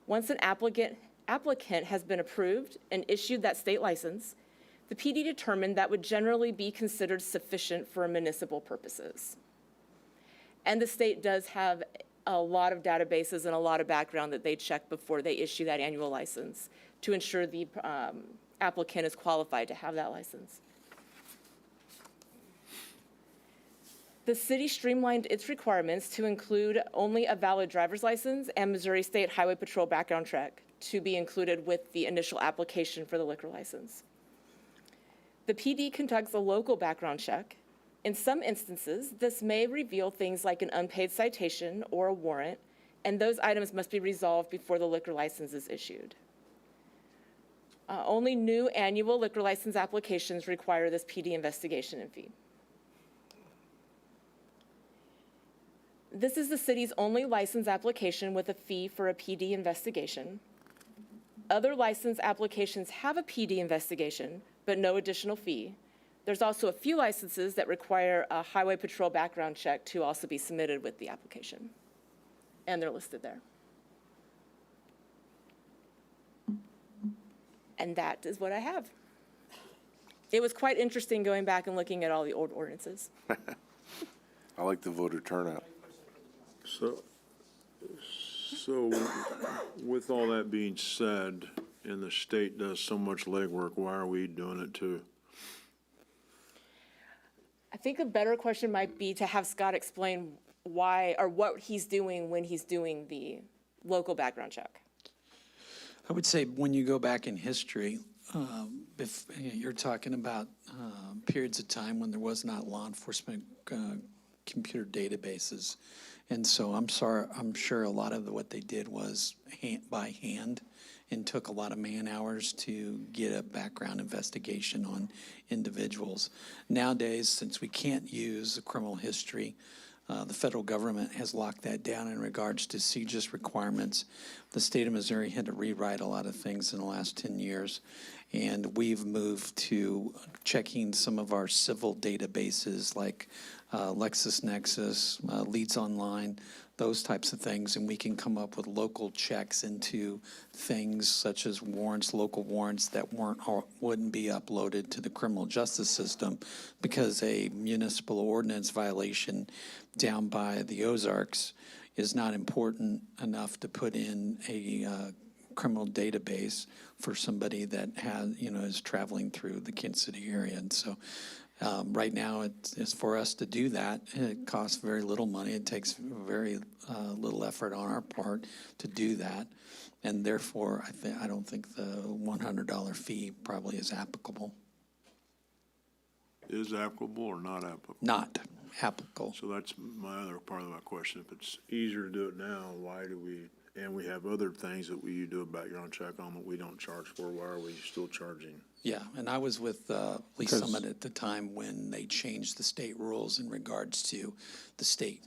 once an applicant has been approved and issued that state license, the PD determined that would generally be considered sufficient for municipal purposes. And the state does have a lot of databases and a lot of background that they check before they issue that annual license to ensure the applicant is qualified to have that license. The city streamlined its requirements to include only a valid driver's license and Missouri State Highway Patrol background check to be included with the initial application for the liquor license. The PD conducts a local background check. In some instances, this may reveal things like an unpaid citation or a warrant, and those items must be resolved before the liquor license is issued. Only new annual liquor license applications require this PD investigation and fee. This is the city's only license application with a fee for a PD investigation. Other license applications have a PD investigation, but no additional fee. There's also a few licenses that require a highway patrol background check to also be submitted with the application, and they're listed there. And that is what I have. It was quite interesting going back and looking at all the old ordinances. I like the voter turnout. So with all that being said, and the state does so much legwork, why are we doing it too? I think a better question might be to have Scott explain why or what he's doing when he's doing the local background check. I would say when you go back in history, if you're talking about periods of time when there was not law enforcement computer databases. And so I'm sure a lot of what they did was by hand and took a lot of man hours to get a background investigation on individuals. Nowadays, since we can't use a criminal history, the federal government has locked that down in regards to CJIS requirements. The state of Missouri had to rewrite a lot of things in the last 10 years, and we've moved to checking some of our civil databases like LexisNexis, Leads Online, those types of things, and we can come up with local checks into things such as warrants, local warrants that wouldn't be uploaded to the criminal justice system because a municipal ordinance violation down by the Ozarks is not important enough to put in a criminal database for somebody that is traveling through the Kansas City area. And so right now, it's for us to do that. It costs very little money. It takes very little effort on our part to do that. And therefore, I don't think the $100 fee probably is applicable. Is applicable or not applicable? Not applicable. So that's my other part of my question. If it's easier to do it now, why do we, and we have other things that we do a background check on that we don't charge for, why are we still charging? Yeah, and I was with Lee Because- Summit at the time when they changed the state rules in regards to the state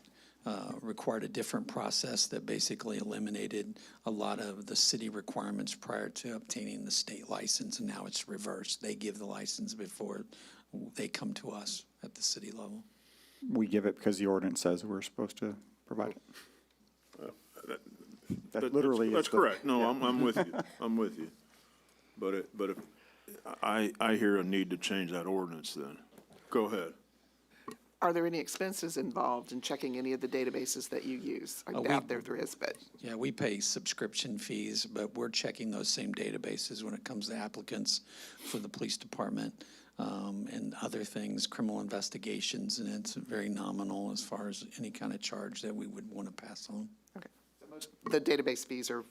required a different process that basically eliminated a lot of the city requirements prior to obtaining the state license, and now it's reversed. They give the license before they come to us at the city level. We give it because the ordinance says we're supposed to provide it. That literally is That's the- correct. No, I'm with you. I'm with you. But if, I hear a need to change that ordinance then. Go ahead. Are there any expenses involved in checking any of the databases that you use? I we- doubt there is, but. Yeah, we pay subscription fees, but we're checking those same databases when it comes to applicants for the police department and other things, criminal investigations, and it's very nominal as far as any kind of charge that we would want to pass on. Okay. The database fees are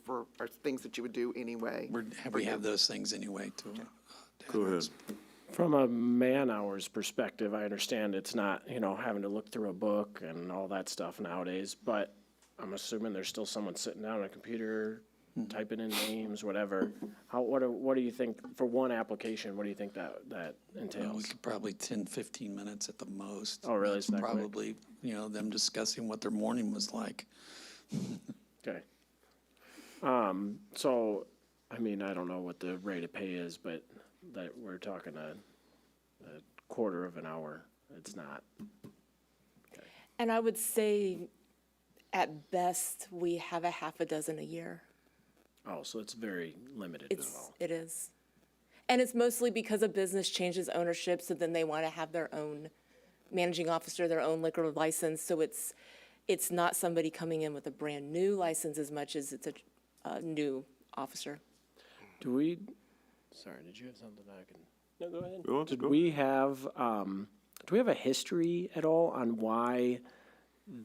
things that you would do anyway. We have those things anyway to Go ahead. From a man-hours perspective, I understand it's not, having to look through a book and all that stuff nowadays, but I'm assuming there's still someone sitting down on a computer, typing in names, whatever. What do you think, for one application, what do you think that We entails? could probably 10, 15 minutes at the most. Oh, really? That's Is that quick? probably, them discussing what their morning was like. Okay. So, I don't know what the rate of pay is, but that we're talking a quarter of an hour. It's not. And I would say, at best, we have a half a dozen a year. Oh, so it's very limited as well. It is. And it's mostly because a business changes ownership, so then they want to have their own managing officer, their own liquor license. So it's not somebody coming in with a brand-new license as much as it's a new officer. Do we, sorry, did you have something I can? No, go ahead. Go on, Did go. we have, a history at all on why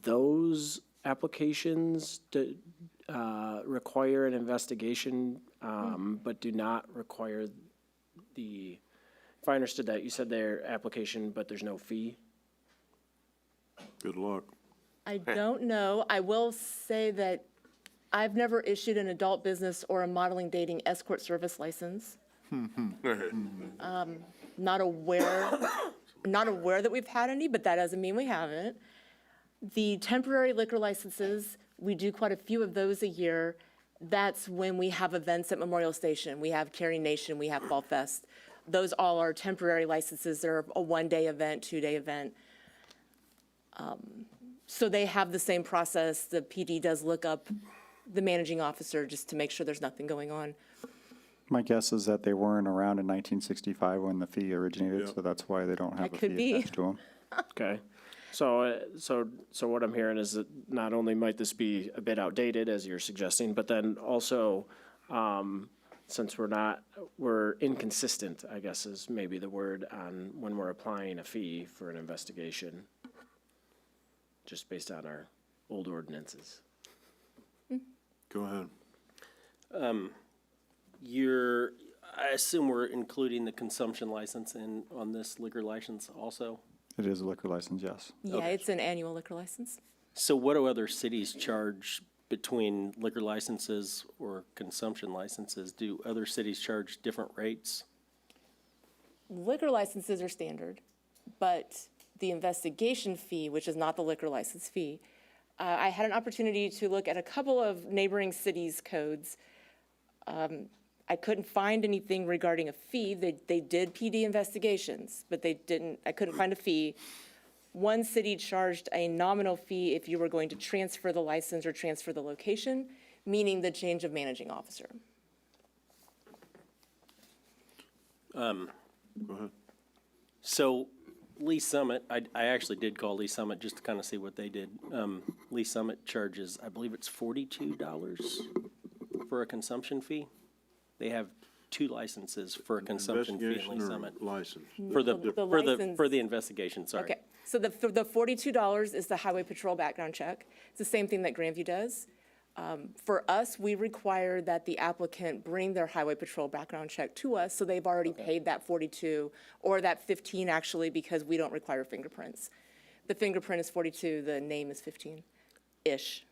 those applications require an investigation, but do not require if I understood that, you said their application, but there's no fee? Good luck. I don't know. I will say that I've never issued an adult business or a modeling dating escort service license. Not aware that we've had any, but that doesn't mean we haven't. The temporary liquor licenses, we do quite a few of those a year. That's when we have events at Memorial Station. We have Carry Nation, we have Fall Fest. Those all are temporary licenses. They're a one-day event, two-day event. So they have the same process. The PD does look up the managing officer just to make sure there's nothing going on. My guess is that they weren't around in 1965 when the fee originated, Yeah. so that's why they don't have That a could fee be. attached to them. Okay. So what I'm hearing is that not only might this be a bit outdated, as you're suggesting, but then also, since we're inconsistent, I guess is maybe the word, on when we're applying a fee for an investigation, just based on our old ordinances. Go ahead. I assume we're including the consumption license on this liquor license also? It is a liquor license, yes. Yeah, it's an annual liquor license. So what do other cities charge between liquor licenses or consumption licenses? Do other cities charge different rates? Liquor licenses are standard, but the investigation fee, which is not the liquor license fee, I had an opportunity to look at a couple of neighboring cities' codes. I couldn't find anything regarding a fee. They did PD investigations, but I couldn't find a fee. One city charged a nominal fee if you were going to transfer the license or transfer the location, meaning the change of managing officer. Go ahead. So Lee Summit, I actually did call Lee Summit just to kind of see what they did. Lee Summit charges, I believe it's $42 for a consumption fee. They have 2 licenses for a consumption fee in Lee Investigation or Summit. license? For license- for the investigation, sorry. Okay, so the $42 is the Highway Patrol background check. It's the same thing that Grandview does. For us, we require that the applicant bring their highway patrol background check to us, so they've already paid that 42, or that 15 actually, because we don't require fingerprints. The fingerprint is 42, the name is 15-ish.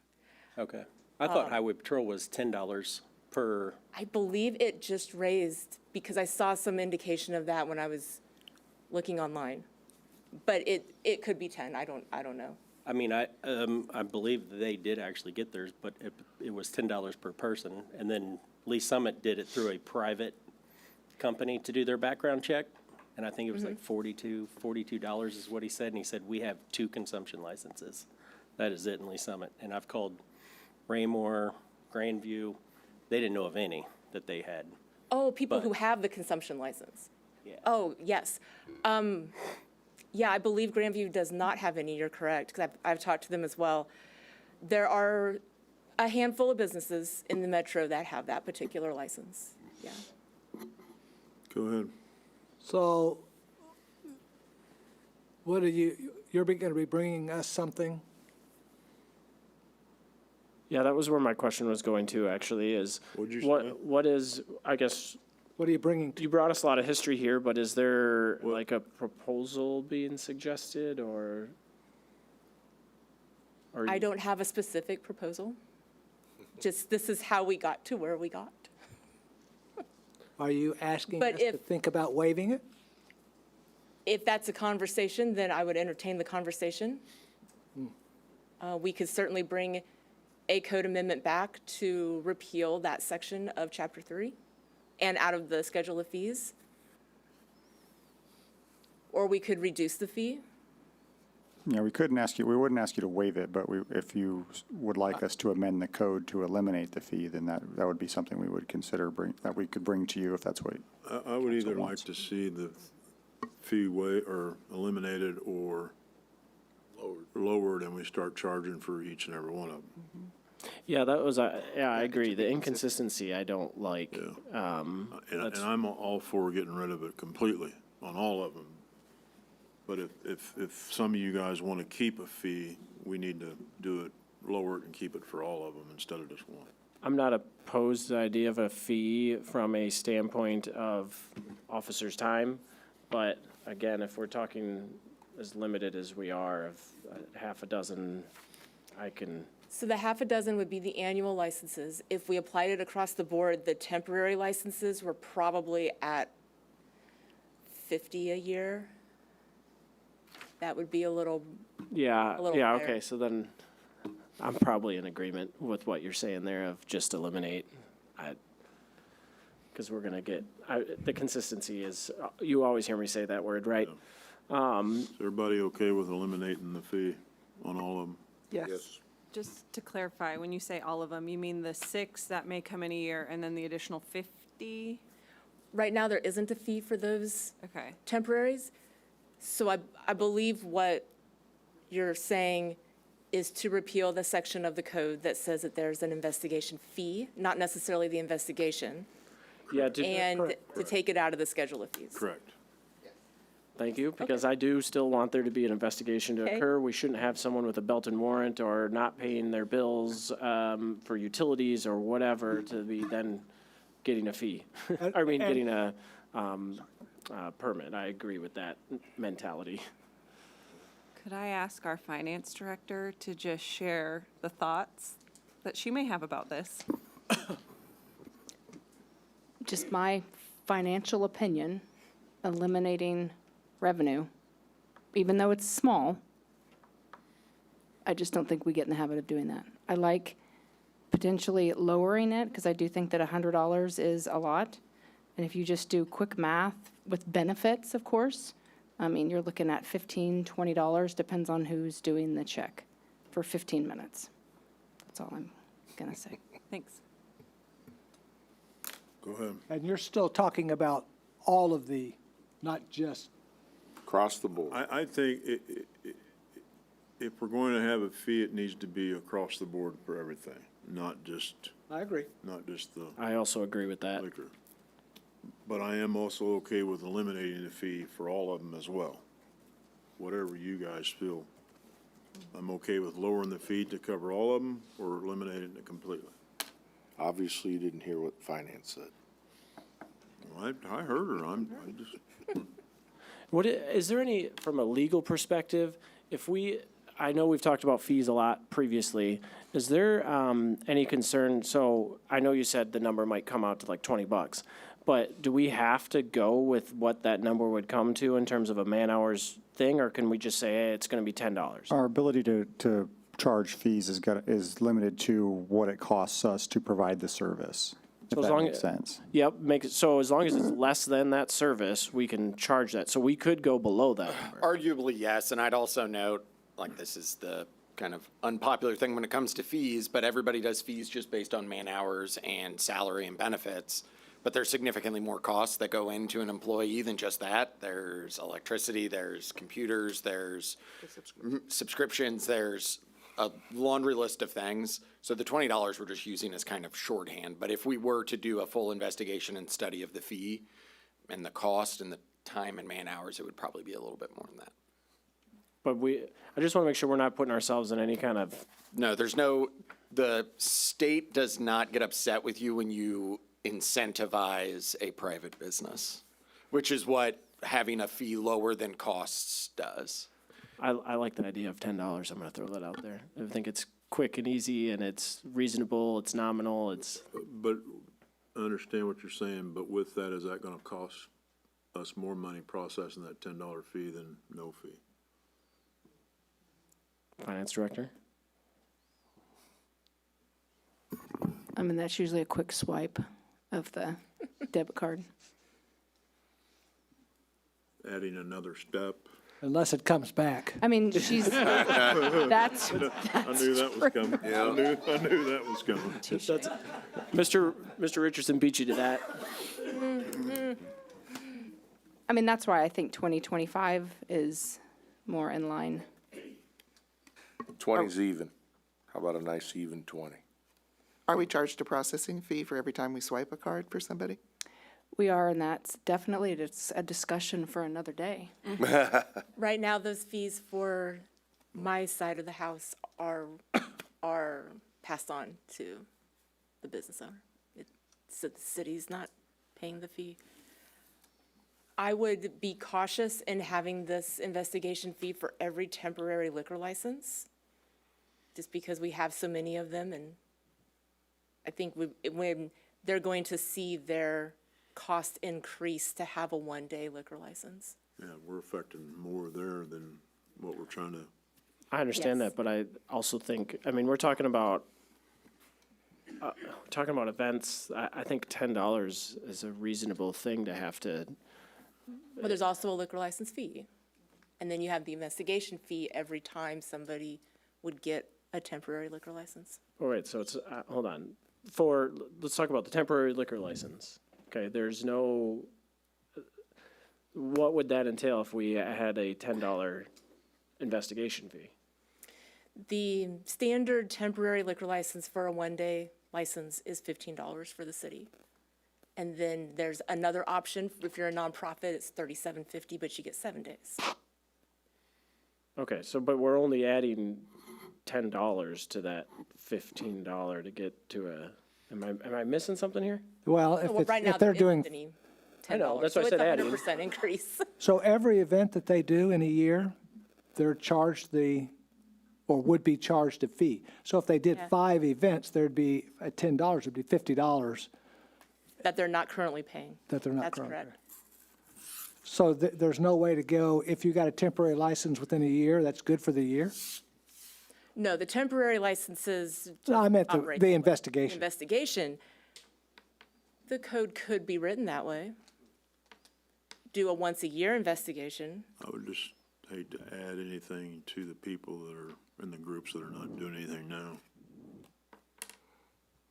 Okay. I thought Highway Patrol was $10 per, I believe it just raised, because I saw some indication of that when I was looking online. But it could be 10, I don't know. I mean, I believe they did actually get theirs, but it was $10 per person. And then Lee Summit did it through a private company to do their background check. And I think it was like $42 is what he said. And he said, we have 2 consumption licenses. That is it in Lee Summit. And I've called Raymore, Grandview. They didn't know of any that they had. Oh, people But- who have the consumption license? Yeah. Oh, yes. Yeah, I believe Grandview does not have any, you're correct, because I've talked to them as well. There are a handful of businesses in the metro that have that particular license, yeah. Go ahead. So what are you're going to be bringing us something? Yeah, that was where my question was going to, actually, is What'd you say? what is, I guess, What are you bringing? you brought us a lot of history here, but is there like a proposal being suggested, or? I don't have a specific proposal, just this is how we got to where we got. Are you asking But us to if- think about waiving it? If that's a conversation, then I would entertain the conversation. We could certainly bring a code amendment back to repeal that section of Chapter 3 and out of the schedule of fees. Or we could reduce the fee. Yeah, we wouldn't ask you to waive it, but if you would like us to amend the code to eliminate the fee, then that would be something we would consider that we could bring to you if that's what. I would either like to see the fee or eliminated or lowered, and we start charging for each and every one of them. Yeah, that was, yeah, I agree. The inconsistency I don't like. And I'm all for getting rid of it completely on all of them. But if some of you guys want to keep a fee, we need to do it, lower it and keep it for all of them instead of just one. I'm not opposed to the idea of a fee from a standpoint of officers' time, but again, if we're talking as limited as we are, of half a dozen, I can, So the half a dozen would be the annual licenses. If we applied it across the board, the temporary licenses were probably at 50 a year. That would be a little, yeah, A little yeah, higher. okay, so then I'm probably in agreement with what you're saying there of just eliminate. Because we're gonna get, the consistency is, you always hear me say that word, right? Is everybody okay with eliminating the fee on all of them? Yes. Just to clarify, when you say all of them, you mean the 6 that may come in a year and then the additional 50? right now, there isn't a fee for those Okay. temporaries. So I believe what you're saying is to repeal the section of the code that says that there's an investigation fee, not necessarily the investigation, Yeah, and to take it out of the schedule of fees. Correct. thank you, because I do still want there to be an investigation to Okay. occur. We shouldn't have someone with a belt and warrant or not paying their bills for utilities or whatever to be then getting a fee. I mean, getting a permit. I agree with that mentality. Could I ask our finance director to just share the thoughts that she may have about this? Just my financial opinion, eliminating revenue, even though it's small, I just don't think we get in the habit of doing that. I like potentially lowering it, because I do think that $100 is a lot. And if you just do quick math with benefits, of course, I mean, you're looking at $15, $20, depends on who's doing the check, for 15 minutes. That's all I'm gonna say. Thanks. Go ahead. And you're still talking about all of the, not just, Across the board. I think if we're going to have a fee, it needs to be across the board for everything, not just I agree. the I also agree with that. liquor. But I am also okay with eliminating the fee for all of them as well. Whatever you guys feel I'm okay with lowering the fee to cover all of them or eliminating it completely. Obviously, you didn't hear what finance said. Well, I heard her, I just, Is there any, from a legal perspective, I know we've talked about fees a lot previously. Is there any concern, so I know you said the number might come out to like $20, but do we have to go with what that number would come to in terms of a man-hours thing, or can we just say, hey, it's gonna be $10? Our ability to charge fees is limited to what it costs us to provide the service, if So as that long makes as- sense. Yep, so as long as it's less than that service, we can charge that. So we could go below that number. Arguably, yes, and I'd also note, like, this is the kind of unpopular thing when it comes to fees, but everybody does fees just based on man hours and salary and benefits. But there's significantly more costs that go into an employee than just that. There's electricity, there's computers, there's subscriptions, there's a laundry list of things. So the $20 we're just using as kind of shorthand. But if we were to do a full investigation and study of the fee and the cost and the time and man hours, it would probably be a little bit more than that. But I just want to make sure we're not putting ourselves in any kind of, No, the state does not get upset with you when you incentivize a private business, which is what having a fee lower than costs does. I like the idea of $10. I'm going to throw that out there. I think it's quick and easy, and it's reasonable, it's nominal, but I understand what you're saying, but with that, is that gonna cost us more money processing that $10 fee than no fee? Finance Director? I mean, that's usually a quick swipe of the debit card. Adding another step. Unless it comes back. I mean, she's, that's, I knew that was coming. I knew that was coming. Mr. Richardson beat you to that. I mean, that's why I think 2025 is more in line. 20's even. How about a nice even 20? Are we charged a processing fee for every time we swipe a card for somebody? We are, and that's definitely, it's a discussion for another day. Right now, those fees for my side of the house are passed on to the business owner. So the city's not paying the fee. I would be cautious in having this investigation fee for every temporary liquor license, just because we have so many of them, and I think when they're going to see their cost increase to have a one-day liquor license. Yeah, we're affecting more there than what we're trying to. I understand Yes. that, but I also think, I mean, we're talking about events. I think $10 is a reasonable thing to have to, Well, there's also a liquor license fee. And then you have the investigation fee every time somebody would get a temporary liquor license. oh, wait, so it's, hold on. Let's talk about the temporary liquor license. Okay, what would that entail if we had a $10 investigation fee? The standard temporary liquor license for a one-day license is $15 for the city. And then there's another option, if you're a nonprofit, it's $37.50, but you get 7 days. Okay, but we're only adding $10 to that $15 to get to am I missing something here? Well, Well, right now, if they're there doing, isn't any I know, $10, that's so why I it's said adding. 100% increase. so every event that they do in a year, they're charged or would be charged a fee. So if they did Yeah. 5 events, there'd be, at $10, it'd be $50 That they're not currently paying. that they're not That's currently. correct. So there's no way to go, if you got a temporary license within a year, that's good for the year? No, the temporary licenses. No, I meant operate the that way. investigation. Investigation, the code could be written that way. Do a once-a-year investigation. I would just hate to add anything to the people that are in the groups that are not doing anything now.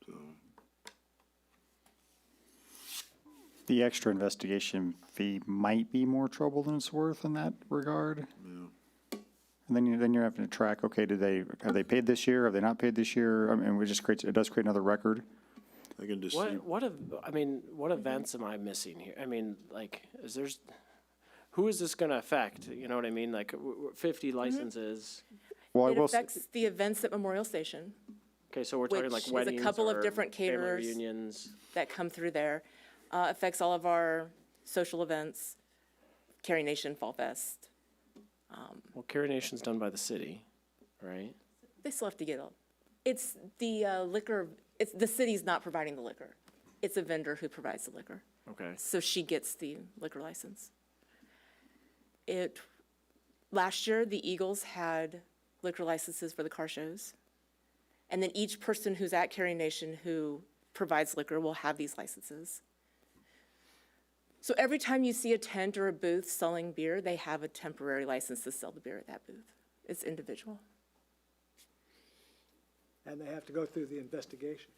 So, The extra investigation fee might be more trouble than it's worth in that regard. yeah. And then you're having to track, okay, have they paid this year? Have they not paid this year? I mean, it does create another record. I can just see, What events am I missing here? I mean, like, who is this gonna affect? You know what I mean? Like, 50 licenses. Well, I It will, s- affects the events at Memorial Station Okay, so we're talking like Which is a weddings couple of or different family caterers. reunions. that come through there. Affects all of our social events, Carrie Nation Fall Fest. Well, Carrie Nation's done by the city, right? They still have to get it's the liquor, it's, the city's not providing the liquor. It's a vendor who provides the liquor. Okay. So she gets the liquor license. Last year, the Eagles had liquor licenses for the car shows. And then each person who's at Carrie Nation who provides liquor will have these licenses. So every time you see a tent or a booth selling beer, they have a temporary license to sell the beer at that booth. It's individual. And they have to go through the investigation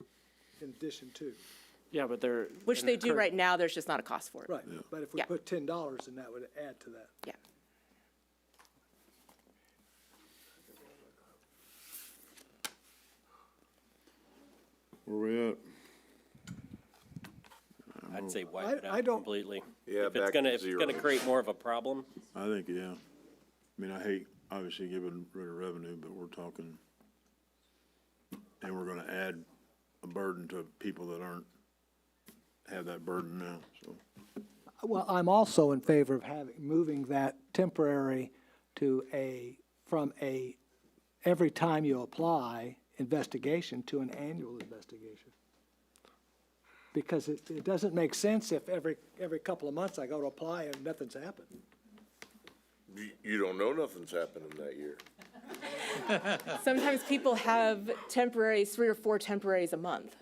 in addition to. Yeah, but they're. Which in they the do current- right now, there's just not a cost for it. Right, but if we Yeah. put $10, then that would add to that. Yeah. Where we at? I'd say wipe it I out don't- completely. Yeah, If it's back gonna, to if it's gonna zero. create more of a problem, I think, yeah. I mean, I hate, obviously, giving rid of revenue, but we're talking, and we're gonna add a burden to people that aren't, have that burden now, so. Well, I'm also in favor of moving that temporary to from every time you apply investigation to an annual investigation. Because it doesn't make sense if every couple of months I go to apply and nothing's happened. You don't know nothing's happening that year. Sometimes people have temporaries, 3 or 4 temporaries a month.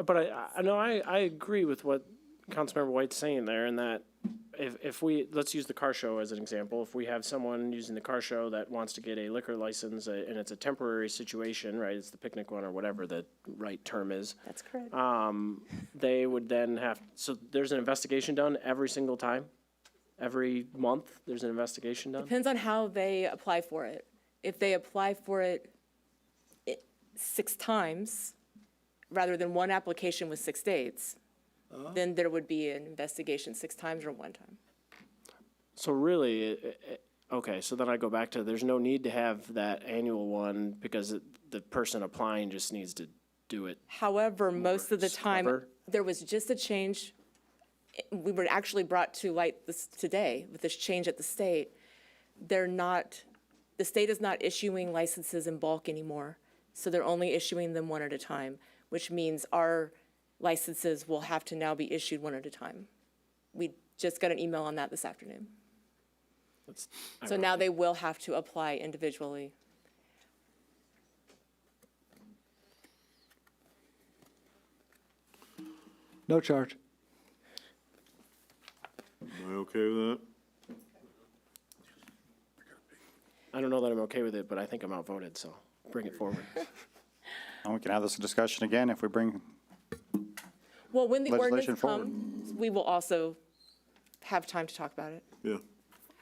But I know, I agree with what Councilmember White's saying there, and that if we, let's use the car show as an example. If we have someone using the car show that wants to get a liquor license, and it's a temporary situation, right, it's the picnic one or whatever the right term is, That's correct. they would then have, so there's an investigation done every single time? Every month, there's an investigation done? Depends on how they apply for it. If they apply for it 6 times, rather than one application with 6 dates, then there would be an investigation 6 times or 1 time. So really, okay, so then I go back to, there's no need to have that annual one because the person applying just needs to do it. However, most of the time, Ever? there was just a change. We were actually brought to light this today with this change at the state. The state is not issuing licenses in bulk anymore. So they're only issuing them 1 at a time, which means our licenses will have to now be issued 1 at a time. We just got an email on that this afternoon. That's So now they will have to apply individually. No charge. Am I okay with that? I don't know that I'm okay with it, but I think I'm outvoted, so bring it forward. and we can have this discussion again if we bring, Well, when the Legislation ordinance comes, we will also have time to talk about it. Yeah.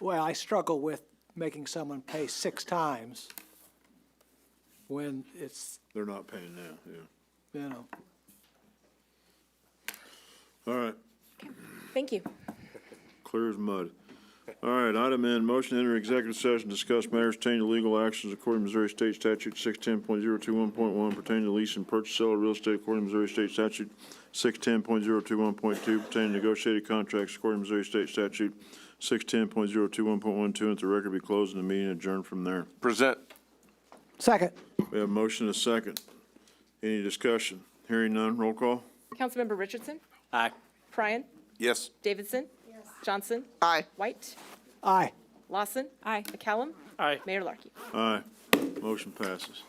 Well, I struggle with making someone pay 6 times when it's, They're not paying now, yeah. you know. All right, Thank you. clear as mud. All right, item N, motion to enter executive session, discuss matters pertaining to legal actions according to Missouri State Statute 610.021.1 pertaining to lease and purchase sale of real estate according to Missouri State Statute 610.021.2 pertaining to negotiated contracts according to Missouri State Statute 610.021.12, and the record be closed and the meeting adjourned from there. Present. Second. We have a motion and a second. Any discussion? Hearing none, roll call? Councilmember Richardson? Aye. Pryan? Yes. Davidson? Johnson? Aye. White? Aye. Lawson? Aye. McCallum? Aye. Mayor Larkey? Aye. Motion passes.